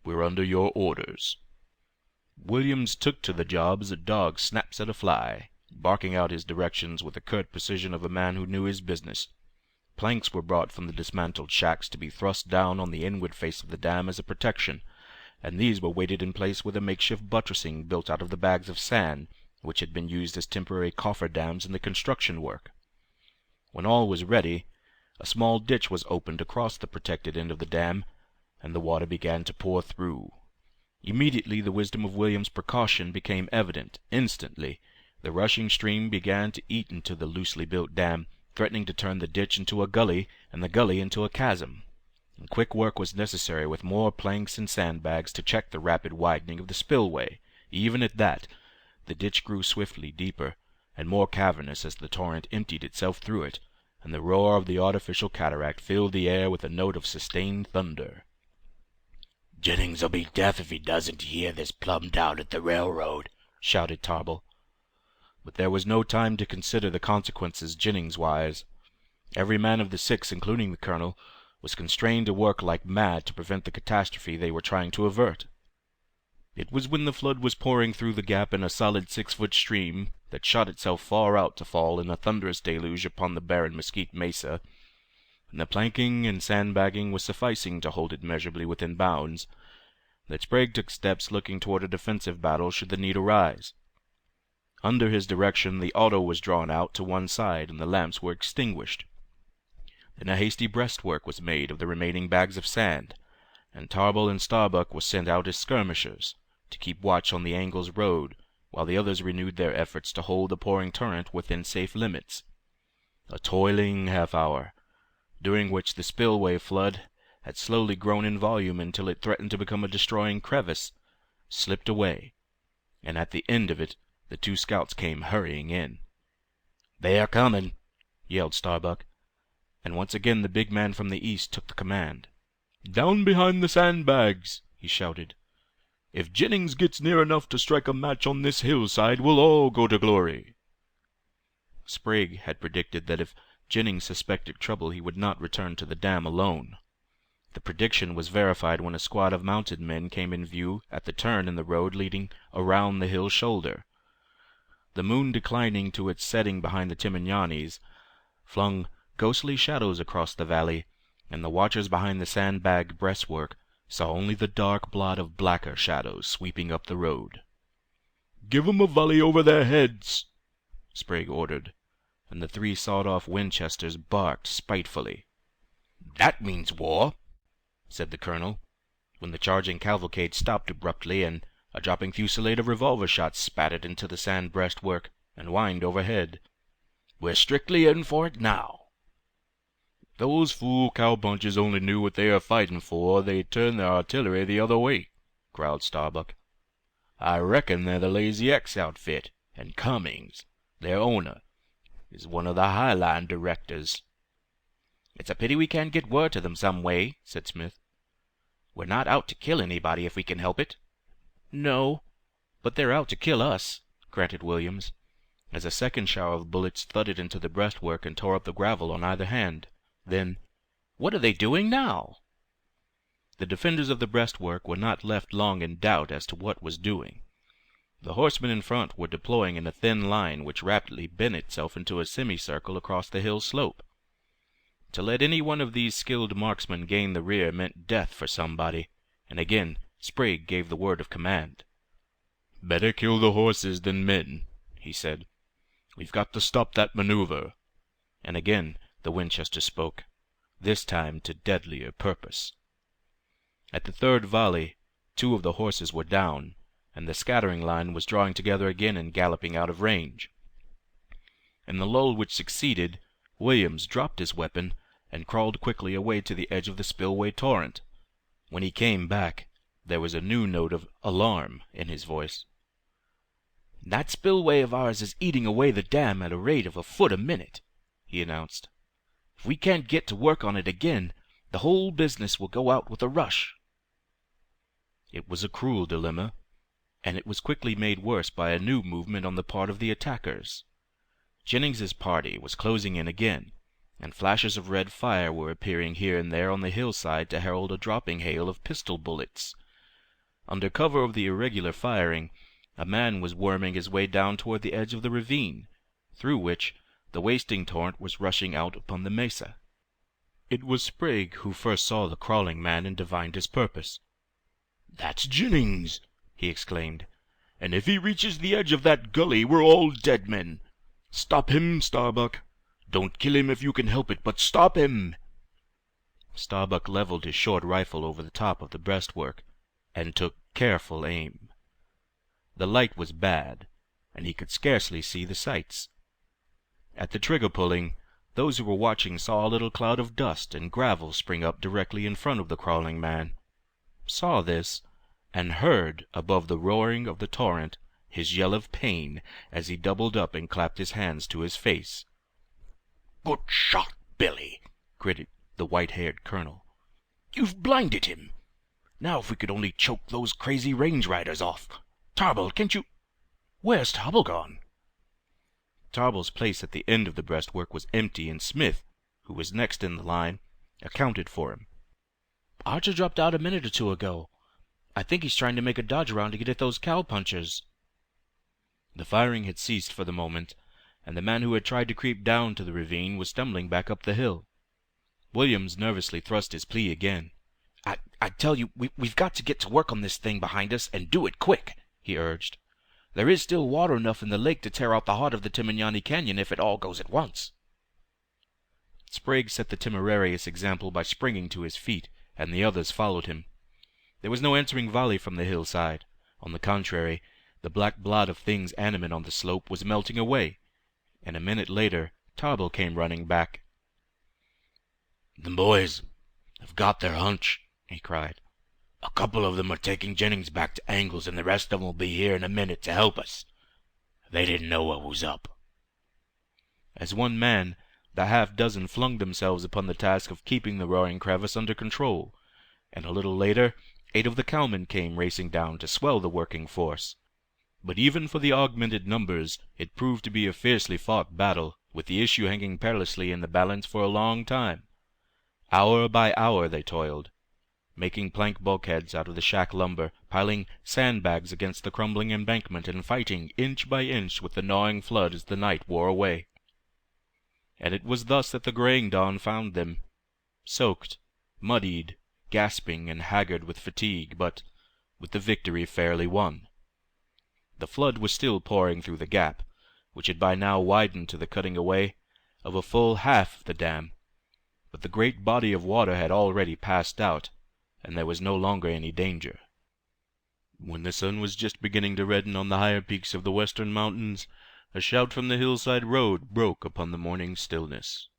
We're under your orders." Williams took to the job as a dog snaps at a fly. barking out his directions with the curt precision of a man who knew his business. Planks were brought from the dismantled shacks to be thrust down on the inward face of the dam as a protection, and these were weighted in place with a makeshift buttressing built out of the bags of sand which had been used as temporary cofferdams in the construction work. When all was ready, a small ditch was opened across the protected end of the dam, and the water began to pour through. Immediately the wisdom of William's precaution became evident. Instantly the rushing stream began to eat into the loosely built dam, threatening to turn the ditch into a gully and the gully into a chasm. And quick work was necessary with more planks and sandbags to check the rapid widening of the spillway. Even at that, the ditch grew swiftly deeper and more cavernous as the torrent emptied itself through it, and the roar of the artificial cataract filled the air with a note of sustained thunder. "Jennings'll be deaf if he doesn't hear this plumb down at the railroad," shouted Tarbell. But there was no time to consider the consequences Jennings-wise. Every man of the 6, including the colonel, was constrained to work like mad to prevent the catastrophe they were trying to avert. It was when the flood was pouring through the gap in a solid 6-foot stream that shot itself far out to fall in a thunderous deluge upon the barren mesquite mesa, and the planking and sandbagging was sufficing to hold it measurably within bounds, that Sprague took steps looking toward a defensive battle should the need arise. Under his direction the auto was drawn out to one side and the lamps were extinguished. Then a hasty breastwork was made of the remaining bags of sand, and Tarbell and Starbuck were sent out as skirmishers to keep watch on the Angles road, while the others renewed their efforts to hold the pouring torrent within safe limits. A toiling half-hour, during which the spillway flood had slowly grown in volume until it threatened to become a destroying crevice, slipped away, and at the end of it the 2 scouts came hurrying in. "They're coming," yelled Starbuck, and once again the big man from the east took the command. "Down behind the sandbags!" he shouted. "If Jennings gets near enough to strike a match on this hillside, we'll all go to glory." Sprague had predicted that if Jennings suspected trouble he would not return to the dam alone. The prediction was verified when a squad of mounted men came in view at the turn in the road leading around the hill shoulder. The moon declining to its setting behind the Timanyanis flung ghostly shadows across the valley, and the watchers behind the sandbag breastwork saw only the dark blot of blacker shadows sweeping up the road. "Give 'em a volley over their heads," Sprague ordered, and the 3 sawed-off Winchesters barked spitefully. "That means war," said the colonel, when the charging cavalcade stopped abruptly and a dropping fusillade of revolver shots spattered into the sand breastwork and whined overhead. "We're strictly in for it now." "Those fool cowpunchers only knew what they are fighting for, they'd turn their artillery the other way," growled Starbuck. "I reckon they're the Lazy X outfit, and Cummings, their owner, is one of the Highline directors." "It's a pity we can't get word to them some way," said Smith. "We're not out to kill anybody if we can help it." "No, but they're out to kill us," granted Williams, as a second shower of bullets thudded into the breastwork and tore up the gravel on either hand. Then, "What are they doing now?" The defenders of the breastwork were not left long in doubt as to what was doing. The horsemen in front were deploying in a thin line which rapidly bent itself into a semicircle across the hill slope. To let any one of these skilled marksmen gain the rear meant death for somebody, and again Sprague gave the word of command. "Better kill the horses than men," he said. "We've got to stop that maneuver." And again the Winchester spoke, this time to deadlier purpose. At the third volley, 2 of the horses were down, and the scattering line was drawing together again and galloping out of range. In the lull which succeeded, Williams dropped his weapon and crawled quickly away to the edge of the spillway torrent. When he came back, there was a new note of alarm in his voice. "That spillway of ours is eating away the dam at a rate of a foot a minute," he announced. "If we can't get to work on it again, the whole business will go out with a rush." It was a cruel dilemma, and it was quickly made worse by a new movement on the part of the attackers. Jennings's party was closing in again, and flashes of red fire were appearing here and there on the hillside to herald a dropping hail of pistol bullets. Under cover of the irregular firing, A man was worming his way down toward the edge of the ravine, through which the wasting torrent was rushing out upon the mesa. It was Sprague who first saw the crawling man and divined his purpose. "That's Jennings!" he exclaimed. "And if he reaches the edge of that gully, we're all dead men. Stop him, Starbuck. Don't kill him if you can help it, but stop him!" Starbuck leveled his short rifle over the top of the breastwork and took careful aim. The light was bad, and he could scarcely see the sights. At the trigger pulling, those who were watching saw a little cloud of dust and gravel spring up directly in front of the crawling man, saw this, and heard, above the roaring of the torrent, his yell of pain as he doubled up and clapped his hands to his face. "Good shot, Billy," gritted the white-haired colonel. "You've blinded him. Now if we could only choke those crazy range riders off. Tarble, can't you— Where's Tarble gone?" Tarble's place at the end of the breastwork was empty, and Smith, who was next in the line, accounted for him. "Archer dropped out a minute or two ago. I think he's trying to make a dodge around to get at those cowpunchers." The firing had ceased for the moment, and the man who had tried to creep down to the ravine was stumbling back up the hill. Williams nervously thrust his plea again. I tell you, we've got to get to work on this thing behind us, and do it quick," he urged. "There is still water enough in the lake to tear out the heart of the Timignani Canyon if it all goes at once." Sprague set the temerarious example by springing to his feet, and the others followed him. There was no answering volley from the hillside. On the contrary, the black blot of things animate on the slope was melting away, and a minute later Tarble came running back. "The boys have got their hunch," he cried. "A couple of them are taking Jennings back to Angles, and the rest of them will be here in a minute to help us. They didn't know what was up." As one man, the half-dozen flung themselves upon the task of keeping the roaring crevice under control, and a little later 8 of the cowmen came racing down to swell the working force. But even for the augmented numbers, it proved to be a fiercely fought battle, with the issue hanging perilously in the balance for a long time. Hour by hour they toiled, making plank bulkheads out of the shack lumber, piling sandbags against the crumbling embankment, and fighting inch by inch with the gnawing flood as the night wore away. And it was thus that the graying dawn found them, soaked, muddied, gasping, and haggard with fatigue, but with the victory fairly won. The flood was still pouring through the gap, which had by now widened to the cutting away of a full half the dam, but the great body of water had already passed out, and there was no longer any danger. When the sun was just beginning to redden on the higher peaks of the western mountains, a shout from the hillside road broke upon the morning stillness.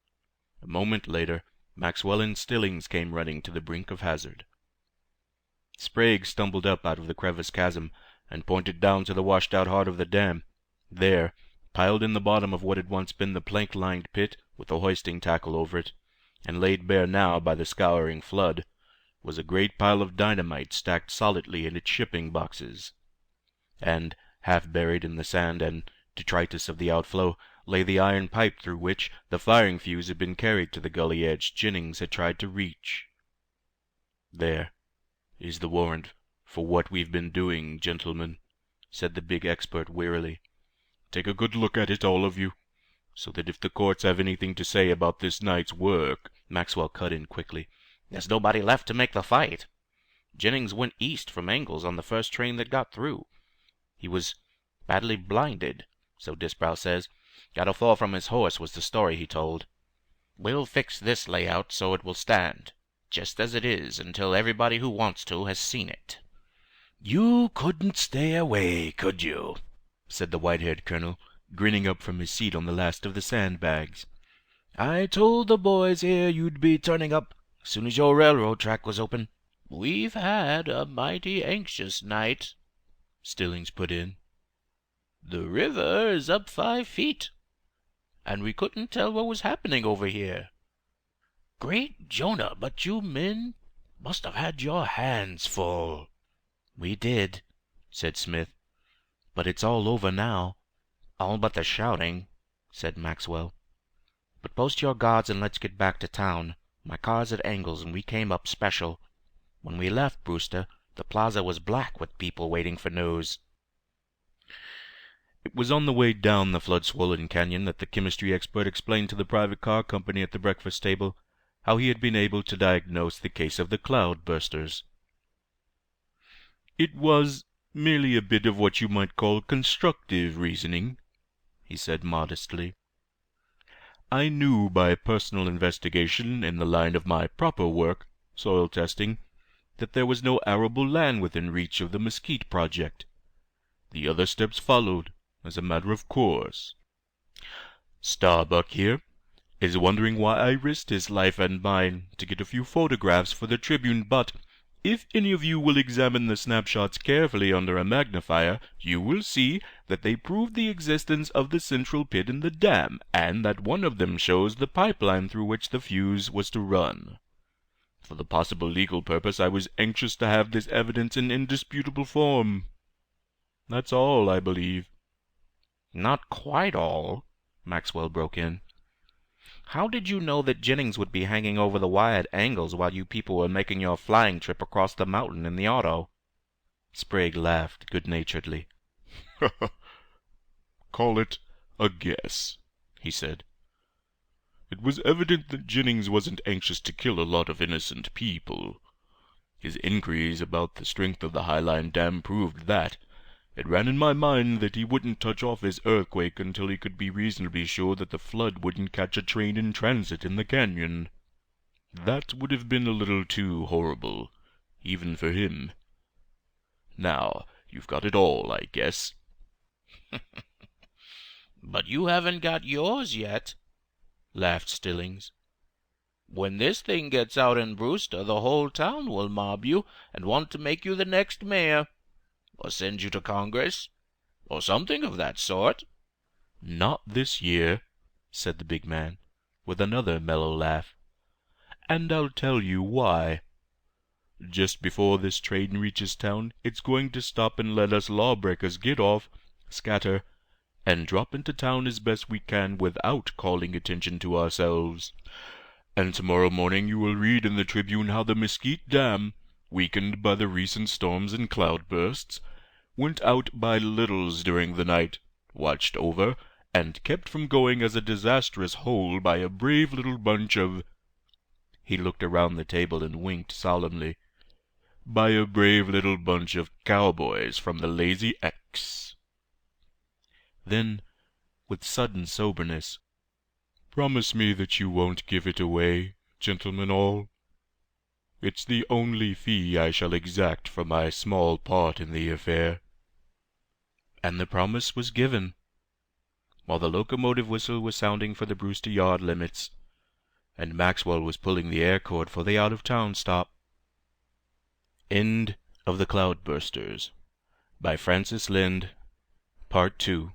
A moment later, Maxwell and Stillings came running to the brink of hazard. Sprague stumbled up out of the crevice chasm and pointed down to the washed-out heart of the dam. There, piled in the bottom of what had once been the plank-lined pit with a hoisting tackle over it, and laid bare now by the scouring flood, was a great pile of dynamite stacked solidly in its shipping boxes. And, half buried in the sand and detritus of the outflow, lay the iron pipe through which the firing fuse had been carried to the gully edge Jennings had tried to reach. "There is the warrant for what we've been doing, gentlemen," said the big expert wearily. "Take a good look at it, all of you, so that if the courts have anything to say about this night's work—" Maxwell cut in quickly. "There's nobody left to make the fight. Jennings went east from Angles on the first train that got through. He was badly blinded, so Disbrow says. Got a fall from his horse was the story he told. We'll fix this layout so it will stand, just as it is, until everybody who wants to has seen it." "You couldn't stay away, could you?" said the white-haired colonel, grinning up from his seat on the last of the sandbags. "I told the boys here you'd be turning up as soon as your railroad track was open." "We've had a mighty anxious night," Stillings put in. "The river is up 5 feet, and we couldn't tell what was happening over here. Great Jonah, but you men must have had your hands full." "We did," said Smith. "But it's all over now. All but the shouting," said Maxwell. "But post your guards and let's get back to town. My car's at Angles, and we came up special. When we left, Brewster, the plaza was black with people waiting for news." was on the way down the flood-swollen canyon that the chemistry expert explained to the private car company at the breakfast table how he had been able to diagnose the case of the cloud-bursters. "It was merely a bit of what you might call constructive reasoning," he said modestly. "I knew by personal investigation in the line of my proper work, soil testing, that there was no arable land within reach of the Mesquite project. The other steps followed, as a matter of course. Starbuck here is wondering why I risked his life and mine to get a few photographs for the Tribune, but if any of you will examine the snapshots carefully under a magnifier, you will see that they prove the existence of the central pit in the dam, and that one of them shows the pipeline through which the fuse was to run. For the possible legal purpose, I was anxious to have this evidence in indisputable form. That's all, I believe." Not quite all, Maxwell broke in. How did you know that Jennings would be hanging over the wire at angles while you people were making your flying trip across the mountain in the auto? Sprague laughed good-naturedly. "Call it a guess," he said. "It was evident that Jennings wasn't anxious to kill a lot of innocent people. His inquiries about the strength of the Highline Dam proved that. It ran in my mind that he wouldn't touch off his earthquake until he could be reasonably sure that the flood wouldn't catch a train in transit in the canyon. That would have been a little too horrible, even for him. Now, you've got it all, I guess." "But you haven't got yours yet," laughed Stillings. "When this thing gets out in Brewster, the whole town will mob you and want to make you the next mayor, or send you to Congress, or something of that sort." "Not this year," said the big man, with another mellow laugh. "And I'll tell you why. Just before this train reaches town, it's going to stop and let us lawbreakers get off, scatter, and drop into town as best we can without calling attention to ourselves. And tomorrow morning you will read in the Tribune how the Mesquite Dam, weakened by the recent storms and cloudbursts, went out by littles during the night, watched over, and kept from going as a disastrous whole by a brave little bunch of—" he looked around the table and winked solemnly—"by a brave little bunch of cowboys from the Lazy X." Then, with sudden soberness, "Promise me that you won't give it away, gentlemen all. It's the only fee I shall exact for my small part in the affair." And the promise was given, while the locomotive whistle was sounding for the Brewster yard limits, and Maxwell was pulling the air cord for the out-of-town stop. End of The Cloudbursters by Francis Lynde, Part 2.